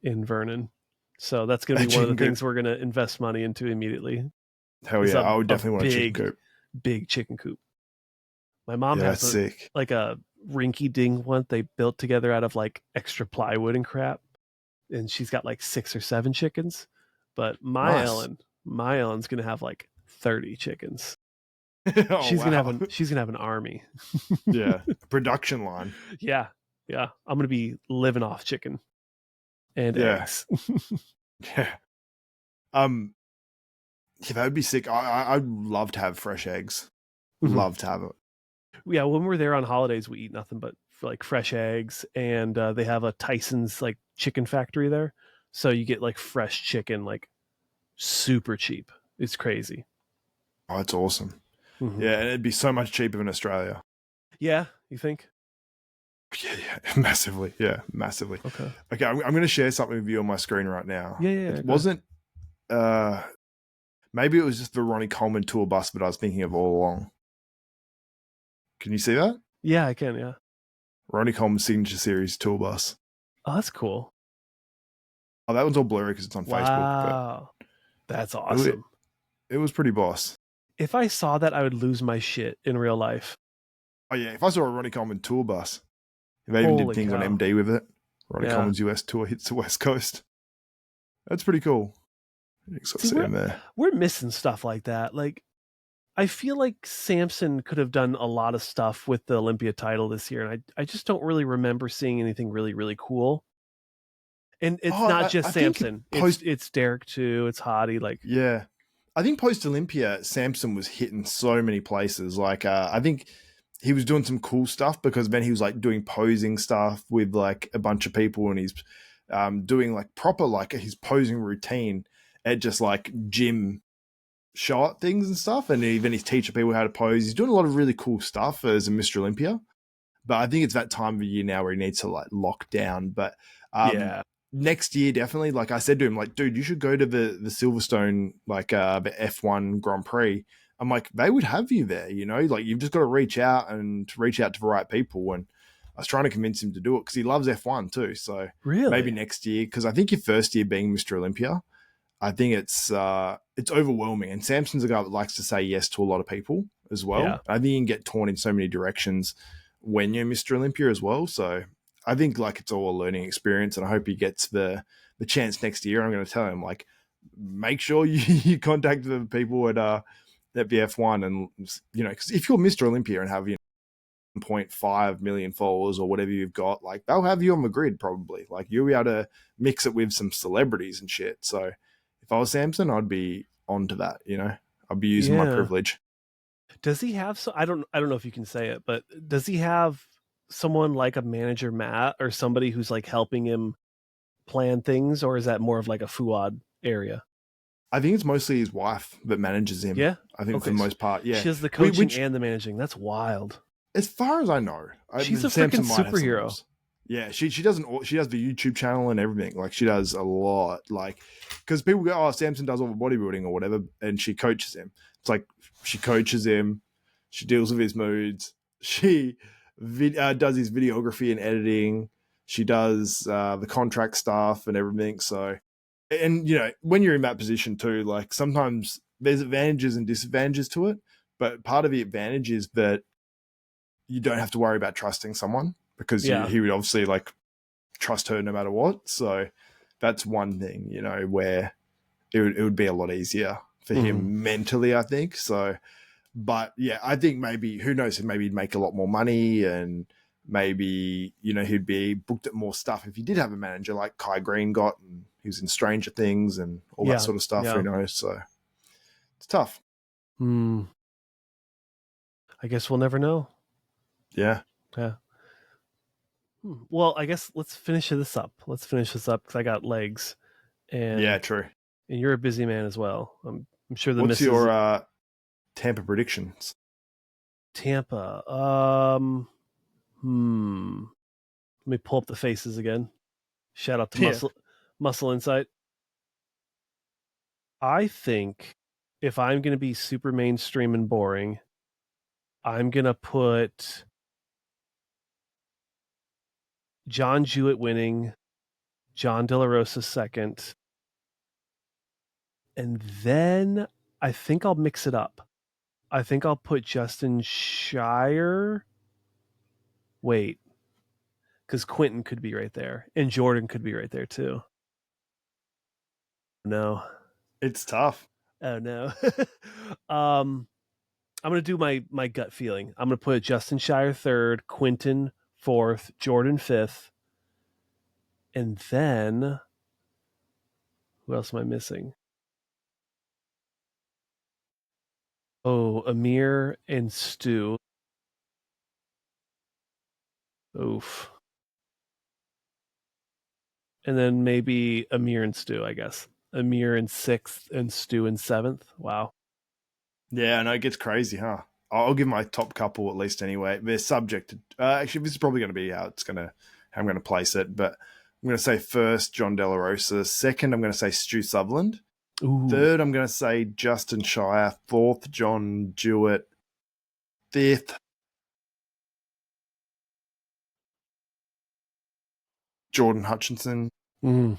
in Vernon. So that's going to A be one of the chicken things we're going to invest money into immediately. Hell Is yeah. I would definitely want a chicken coop. big chicken coop. My mom Yeah, has that's sick. like a rinky dink one they built together out of like extra plywood and crap. And she's got like 6 or 7 chickens. But Nice. my Ellen's going to have like 30 chickens. Oh, She's wow. going to have an army. Yeah. Production line. Yeah. Yeah. I'm going to be living off chicken and Yeah. eggs. Yeah. Yeah, that would be sick. I'd love to have fresh eggs. Mhm. Love to have it. Yeah, when we're there on holidays, we eat nothing but like fresh eggs, and they have a Tyson's like chicken factory there, so you get like fresh chicken like super cheap. It's crazy. Oh, it's awesome. Mhm. Yeah, and it'd be so much cheaper in Australia. Yeah, you think? Yeah, massively. Yeah, massively. Okay. Okay, I'm going to share something with you on my screen right now. Yeah, It wasn't, maybe it was just the Ronnie Coleman tour bus, but I was thinking of all along. Can you see that? Yeah, I can. Yeah. Ronnie Coleman Signature Series tour bus. Oh, that's cool. Oh, that one's all blurry because it's on Facebook. Wow, that's awesome. It was pretty boss. If I saw that, I would lose my shit in real life. Oh, yeah. If I saw a Ronnie Coleman tour bus, they even Holy did things cow. on MD with it. Ronnie Yeah. Coleman's US tour hits the West Coast. That's pretty cool. You can sort of See, see him there. We're missing stuff like that. Like, I feel like Samson could have done a lot of stuff with the Olympia title this year, and I just don't really remember seeing anything really, really cool. And it's not just Samson. It's Derek too. It's Hottie. Like, yeah. I think post Olympia, Samson was hitting so many places. Like, I think he was doing some cool stuff because then he was like doing posing stuff with like a bunch of people, and he's doing like proper like his posing routine at just like gym shot things and stuff. And even he's teaching people how to pose. He's doing a lot of really cool stuff as a Mr. Olympia. But I think it's that time of year now where he needs to like lock down. But yeah, next year, definitely, like I said to him, like, dude, you should go to the Silverstone, like the F1 Grand Prix. I'm like, they would have you there, you know, like you've just got to reach out to the right people. And I was trying to convince him to do it because he loves F1 too. So Really? maybe next year, because I think your first year being Mr. Olympia, I think it's overwhelming. And Samson's a guy that likes to say yes to a lot of people as well. Yeah. I think you can get torn in so many directions when you're Mr. Olympia as well. So I think like it's all a learning experience, and I hope he gets the chance next year. I'm going to tell him like, make sure you contact the people at BF1, and because if you're Mr. Olympia and have 1.5 million followers or whatever you've got, like they'll have you on the grid probably. Like you'll be able to mix it with some celebrities and shit. So if I was Samson, I'd be onto that. I'd be using my privilege. Does he have I don't know if you can say it, but does he have someone like a manager, Matt, or somebody who's like helping him plan things, or is that more of like a Fuad area? I think it's mostly his wife that manages him. Yeah, I think for the most part. Yeah, she does the coaching and the managing. That's wild. As far as I know, she's a freaking superhero. Yeah, she doesn't. She does the YouTube channel and everything. Like she does a lot. Like because people go, "Oh, Samson does all the bodybuilding or whatever," and she coaches him. It's like she coaches him. She deals with his moods. She does his videography and editing. She does the contract stuff and everything. So, and when you're in that position too, like sometimes there's advantages and disadvantages to it. But part of the advantage is that you don't have to worry about trusting someone because he would obviously like trust her no matter what. So that's one thing, where it would be a lot easier for him mentally, I think. So, but yeah, I think maybe, who knows, maybe he'd make a lot more money, and maybe, he'd be booked at more stuff if he did have a manager like Kai Green got, and he was in Stranger Things and all that sort of stuff, who knows? So it's tough. I guess we'll never know. Yeah. Well, I guess let's finish this up. Because I got legs. And yeah, true. And you're a busy man as well. I'm sure the What's your Tampa predictions? Tampa. Let me pull up the faces again. Shout out to Muscle Insight. I think if I'm going to be super mainstream and boring, I'm going to put John Jewett winning, John De La Rosa second, and then I think I'll mix it up. I think I'll put Justin Shire. Wait, because Quentin could be right there, and Jordan could be right there too. No, it's tough. Oh no. I'm gonna do my gut feeling. I'm gonna put Justin Shire third, Quentin fourth, Jordan fifth, and then who else am I missing? Oh, Amir and Stu. Oof. And then maybe Amir and Stu, I guess. Amir in sixth and Stu in seventh. Wow. Yeah, I know, it gets crazy, huh? I'll give my top couple at least anyway. They're subject to actually, this is probably going to be how I'm going to place it. But I'm going to say first John De La Rosa. Second, I'm going to say Stu Sutherland. Ooh. Third, I'm going to say Justin Shire. Fourth, John Jewett. Fifth, Jordan Hutchinson. Mm.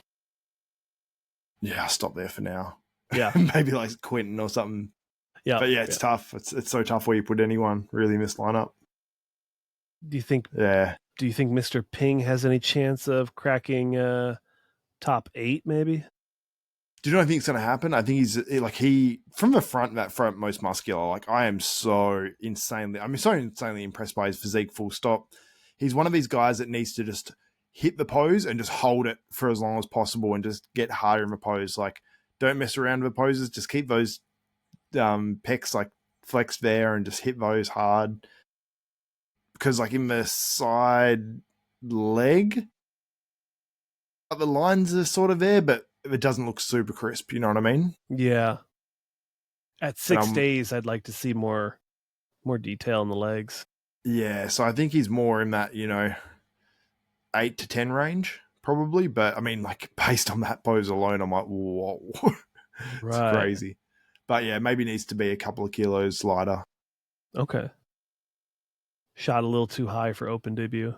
Yeah, I'll stop there for now. Yeah. Maybe like Quentin or something. Yeah. But yeah, it's tough. It's so tough where you put anyone really in this lineup. Do you think Do you think Mr. Ping has any chance of cracking top 8 maybe? Do you know what I think is going to happen? I think he's like from the front, that front most muscular. Like I am so insanely impressed by his physique. Full stop. He's one of these guys that needs to just hit the pose and just hold it for as long as possible and just get harder in the pose. Like don't mess around with the poses. Just keep those pecs like flexed there and just hit those hard. Because like in the side leg, the lines are sort of there, but it doesn't look super crisp. You know what I mean? Yeah. At 6 days, I'd like to see more detail in the legs. Yeah, so I think he's more in that 8 to 10 range probably. But I mean, like based on that pose alone, I'm like, whoa, it's crazy. But yeah, maybe needs to be a couple of kilos lighter. Okay. Shot a little too high for open debut.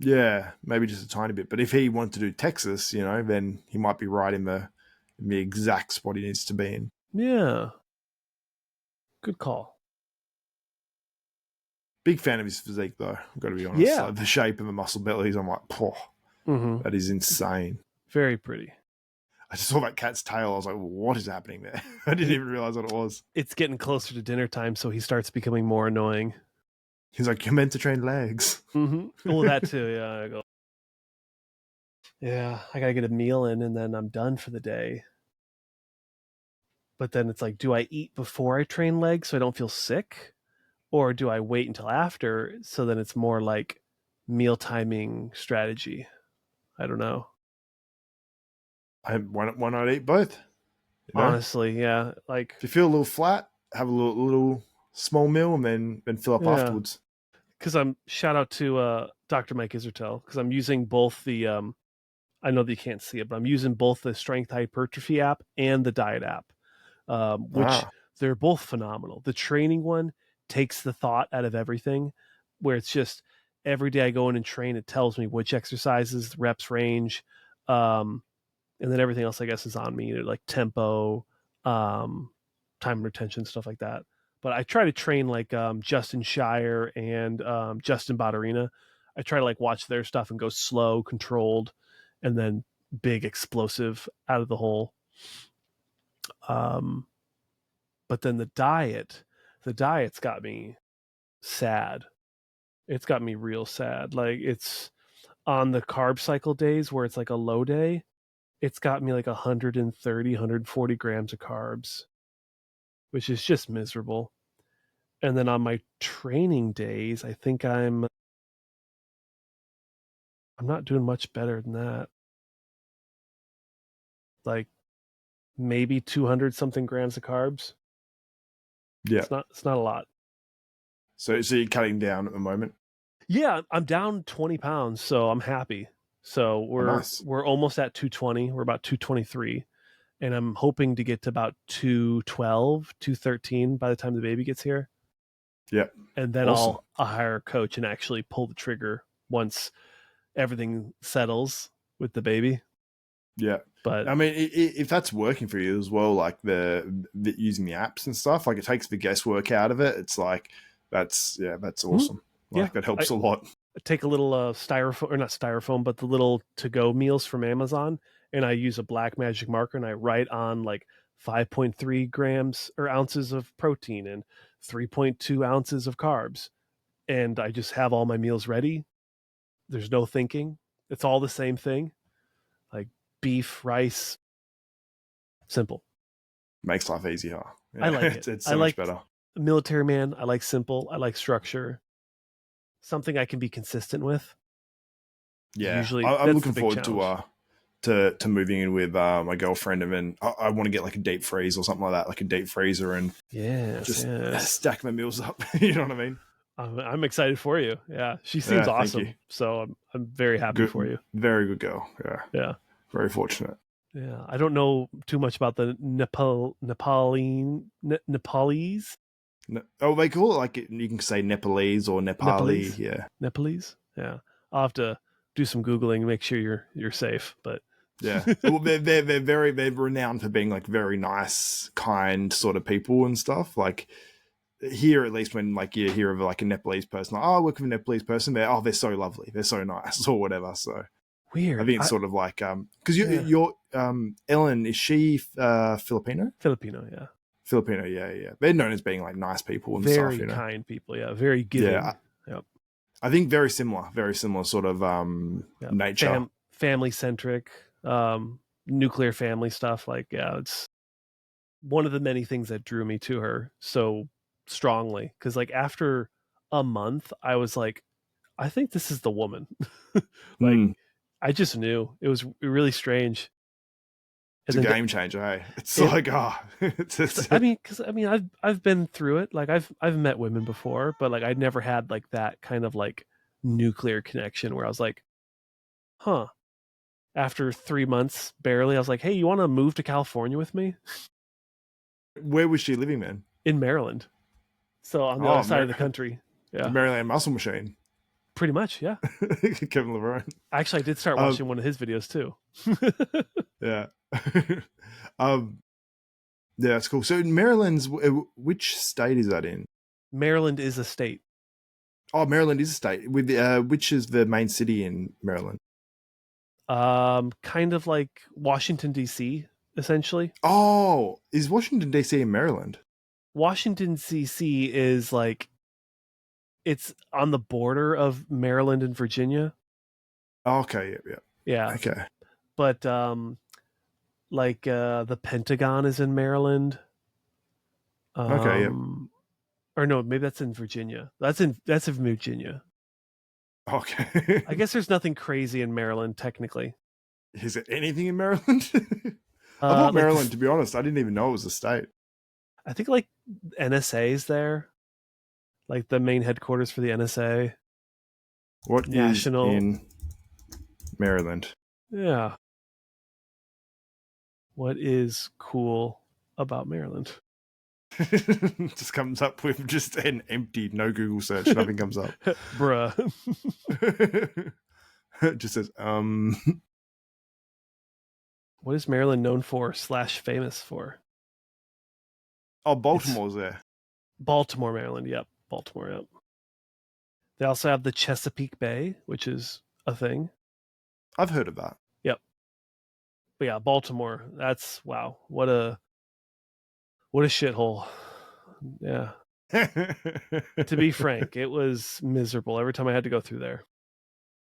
Yeah, maybe just a tiny bit. But if he wanted to do Texas, then he might be right in the exact spot he needs to be in. Yeah, good call. Big fan of his physique, though. I've got to be honest. Yeah. Like the shape and the muscle bellies, I'm like, Mm-hmm. that is insane. Very pretty. I just saw that cat's tail. I was like, what is happening there? I didn't even realize what it was. It's getting closer to dinner time, so he starts becoming more annoying. He's like, you're meant to train legs. Mm-hmm. Well, that too. Yeah. I go. Yeah, I gotta get a meal in, and then I'm done for the day. But then it's like, do I eat before I train legs so I don't feel sick, or do I wait until after? So then it's more like meal timing strategy. I don't know. Why not eat both? Honestly, yeah. Like, if you feel a little flat, have a little small meal and then fill up yeah. afterwards. Because I'm shout out to Dr. Mike Isertel, because I'm using both the I know that you can't see it, but I'm using both the strength hypertrophy app and the diet app, which they're both phenomenal. The training one takes the thought out of everything, where it's just every day I go in and train, it tells me which exercises, the reps range, and then everything else I guess is on me, like tempo, time retention, stuff like that. But I try to train like Justin Shire and Justin Botterina. I try to like watch their stuff and go slow, controlled, and then big explosive out of the hole. But then the diet's got me sad. It's got me real sad. Like it's on the carb cycle days where it's like a low day, it's got me like 130, 140 grams of carbs, which is just miserable. And then on my training days, I think I'm not doing much better than that. Like maybe 200 something grams of carbs. Yeah. It's not a lot. So you're cutting down at the moment? Yeah, I'm down 20 pounds, so I'm happy. So we're almost at 220. We're about 223. And I'm hoping to get to about 212, 213 by the time the baby gets here. Yeah. And then awesome. I'll hire a coach and actually pull the trigger once everything settles with the baby. Yeah. But I mean, if that's working for you as well, like the using the apps and stuff, like it takes the guesswork out of it. It's like, that's awesome. Like that helps a lot. Take a little styrofoam, or not styrofoam, but the little to-go meals from Amazon, and I use a black magic marker and I write on like 5.3 grams or ounces of protein and 3.2 ounces of carbs. And I just have all my meals ready. There's no thinking. It's all the same thing. Like beef, rice, simple. Makes life easier. Yeah. I like it. It's so much better. Military man. I like simple. I like structure. Something I can be consistent with. Yeah, usually I'm looking forward to moving in with my girlfriend, and then I want to get like a deep freeze or something like that, like a deep freezer, and just stack my meals up. You know what I mean? I'm excited for you. Yeah, she seems awesome. So I'm very happy for you. Very good girl. Yeah. Very fortunate. Yeah, I don't know too much about the Nepalese. Oh, they call it like you can say Nepalese or Nepali. Yeah, Nepalese. Yeah, I'll have to do some googling and make sure you're safe. But yeah, well, they're renowned for being like very nice, kind sort of people and stuff. Like here, at least when like you hear of like a Nepalese person, like, oh, I work with a Nepalese person. They're so lovely, they're so nice, or whatever. So weird. I think it's sort of like because you're Ellen, is she Filipino? Filipino, yeah. Filipino, yeah. They're known as being like nice people and very stuff. Very kind people, yeah. Very giving. Yeah, yep. I think very similar sort of nature. Family centric, nuclear family stuff. Like, yeah, it's one of the many things that drew me to her so strongly. Because like after a month, I was like, I think this is the woman. I just knew. It was really strange. It's a game changer, hey. It's like, I've been through it. Like I've met women before, but like I'd never had like that kind of like nuclear connection where I was like, huh. After 3 months, barely, I was like, hey, you want to move to California with me? Where was she living then? In Maryland. So on the other side of the country. Yeah. The Maryland Muscle Machine. Pretty much, yeah. Kevin Levrone. Actually, I did start watching one of his videos too. Yeah. Yeah, that's cool. So Maryland's, which state is that in? Maryland is a state. Oh, Maryland is a state. With which is the main city in Maryland? Kind of like Washington D.C. essentially. Oh, is Washington D.C. in Maryland? Washington D.C. is like, it's on the border of Maryland and Virginia. Oh, okay, Yeah. Okay. But like the Pentagon is in Maryland. Okay, Or no, maybe that's in Virginia. That's in Virginia. Okay. I guess there's nothing crazy in Maryland technically. Is there anything in Maryland? I thought like Maryland, to be honest, I didn't even know it was a state. I think like NSA is there, like the main headquarters for the NSA. What National is in Maryland? Yeah. What is cool about Maryland? Just comes up with just an empty, no Google search. Nothing comes up. Bruh. It just says, What is Maryland known for / famous for? Oh, Baltimore's there. Baltimore, Maryland. Yep. Baltimore, yep. They also have the Chesapeake Bay, which is a thing. I've heard of that. Yep. But yeah, Baltimore. That's, wow. What a shithole. Yeah. To be frank, it was miserable every time I had to go through there.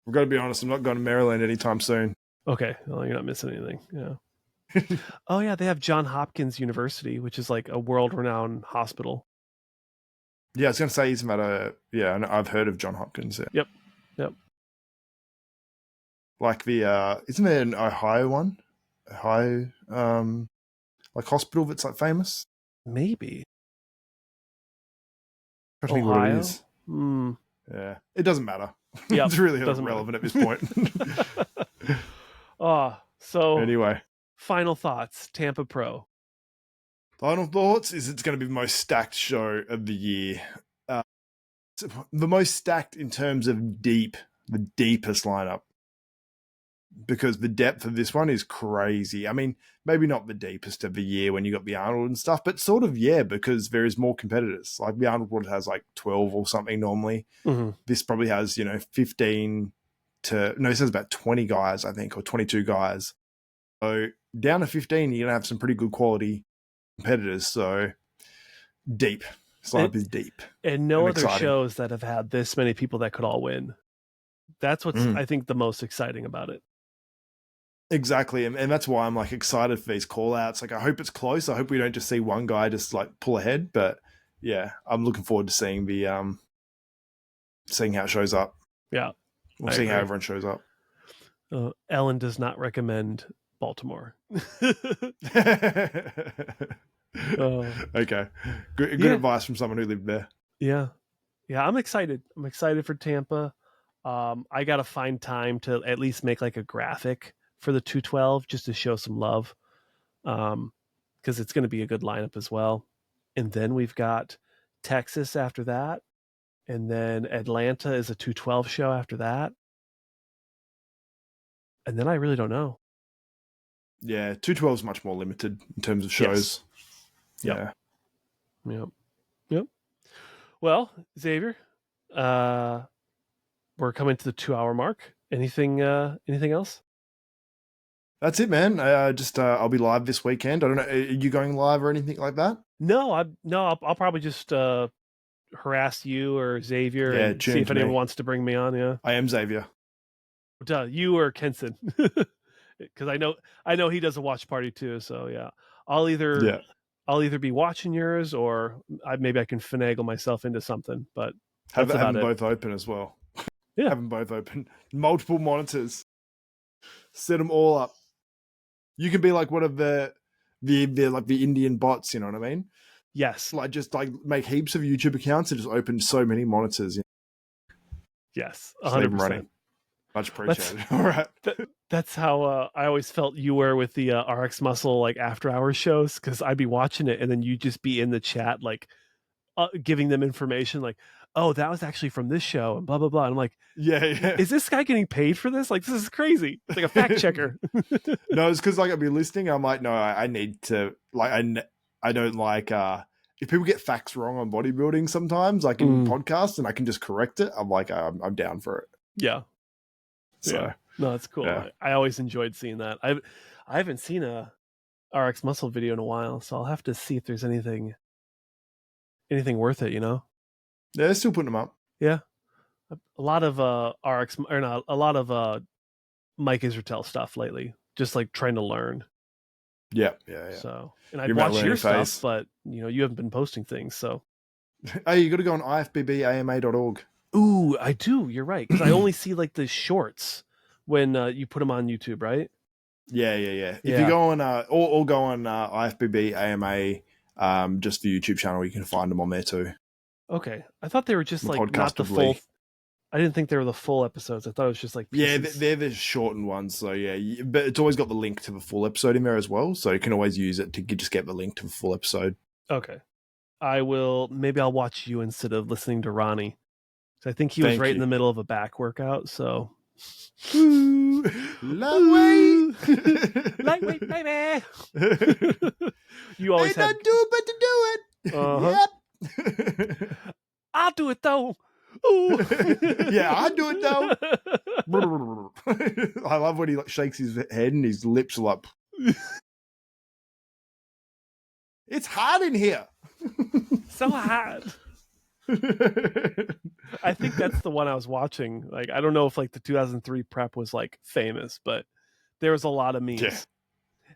I've got to be honest, I'm not going to Maryland anytime soon. Okay, well, you're not missing anything. Yeah. Oh yeah, they have Johns Hopkins University, which is like a world-renowned hospital. Yeah, I was going to say he's about I've heard of Johns Hopkins. Yeah. Yep. Like the isn't there an Ohio one? Ohio like hospital that's like famous? Maybe. I don't think what it is. Yeah, it doesn't matter. Yep. It's really irrelevant at this point. So anyway, final thoughts. Tampa Pro. Final thoughts is it's going to be the most stacked show of the year. The most stacked in terms of the deepest lineup. Because the depth of this one is crazy. I mean, maybe not the deepest of the year when you got the Arnold and stuff, but sort of, yeah, because there is more competitors. Like the Arnold one has like 12 or something normally. Mm-hmm. This probably has, 15 it says about 20 guys, I think, or 22 guys. So down to 15, you're going to have some pretty good quality competitors. So deep. This lineup is deep. And no other exciting. Shows that have had this many people that could all win. That's what's, I think, the most exciting about it. Exactly, and that's why I'm like excited for these call outs. Like I hope it's close. I hope we don't just see one guy just like pull ahead. But yeah, I'm looking forward to seeing the seeing how it shows up. Yeah. We'll see how everyone shows up. Ellen does not recommend Baltimore. Okay. Good advice from someone who lived there. Yeah. I'm excited. I'm excited for Tampa. I got to find time to at least make like a graphic for the 212 just to show some love, because it's going to be a good lineup as well. And then we've got Texas after that, and then Atlanta is a 212 show after that, and then I really don't know. Yeah, 212 is much more limited in terms of shows. Yes. Yep. Well, Xavier, we're coming to the 2-hour mark. Anything else? That's it, man. I'll be live this weekend. I don't know. Are you going live or anything like that? No, I'll probably just harass you or Xavier and see if anyone wants to bring me on. Yeah, I am Xavier. Duh, you or Kenson, because I know he does a watch party too. So yeah, I'll either be watching yours or maybe I can finagle myself into something. But have them both open as well. Yeah, have them both open. Multiple monitors. Set them all up. You can be like one of the Indian bots, you know what I mean? Yes. Like just like make heaps of YouTube accounts and just open so many monitors. Yes, 100%. Running. Much appreciated. All right. That's how I always felt you were with the RX Muscle like after hours shows, because I'd be watching it and then you'd just be in the chat like giving them information like, oh, that was actually from this show and blah blah blah. And I'm like, yeah. is this guy getting paid for this? Like, this is crazy. It's like a fact checker. No, it's because like I'd be listening. I'm like, no, I need to like I don't like if people get facts wrong on bodybuilding sometimes, like in podcasts, and I can just correct it. I'm like, I'm down for it. Yeah. So yeah. No, that's cool. Yeah. I always enjoyed seeing that. I haven't seen a RX Muscle video in a while, so I'll have to see if there's anything worth it. Yeah, they're still putting them up. Yeah. A lot of RX or not a lot of Mike Israetel stuff lately. Just like trying to learn. Yeah. So, and I'd watch your stuff, but you haven't been posting things, so. Hey, you got to go on ifbbama.org. Ooh, I do. You're right, because I only see like the shorts when you put them on YouTube, right? Yeah. If you go on, or go on ifbbama, just the YouTube channel, you can find them on there too. Okay, I thought they were just like not the Podcastably. full. I didn't think they were the full episodes. I thought it was just like pieces. Yeah, they're the shortened ones. So yeah, but it's always got the link to the full episode in there as well. So you can always use it to just get the link to the full episode. Okay, maybe I'll watch you instead of listening to Ronnie. I think he was in the middle of a back workout. So lightweight, baby. You always don't do it, but to do it. Yep. I'll do it though. Ooh. Yeah, I do it though. I love when he shakes his head and his lips are like, it's hot in here. So hot. I think that's the one I was watching. Like, I don't know if like the 2003 prep was like famous, but there was a lot of memes. Yeah.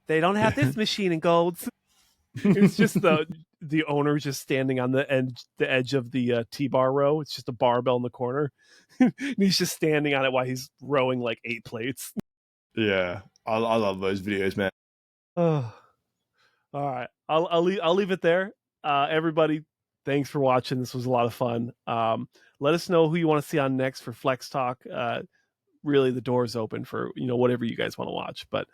They don't have this machine in golds. It's just the owner just standing on the edge of the T-bar row. It's just a barbell in the corner. And he's just standing on it while he's rowing like 8 plates. Yeah, I love those videos, man. Oh. All right, I'll leave it there. Everybody, thanks for watching. This was a lot of fun. Let us know who you want to see on next for Flex Talk. Really, the door's open for whatever you guys want to watch. But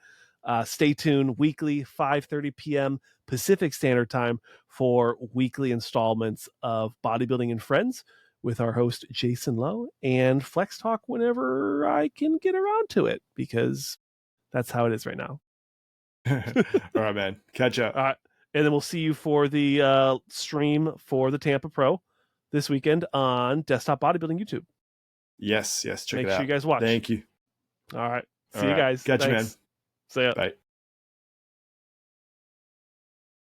stay tuned. Weekly, 5:30 p.m. Pacific Standard Time for weekly installments of Bodybuilding and Friends with our host Jason Lowe, and Flex Talk whenever I can get around to it, because that's how it is right now. All right, man. Catch up. All right. And then we'll see you for the stream for the Tampa Pro this weekend on Desktop Bodybuilding YouTube. Yes. Check it out. Make sure you guys watch. Thank you. All right. See you guys. Catch you, man. See ya. Bye.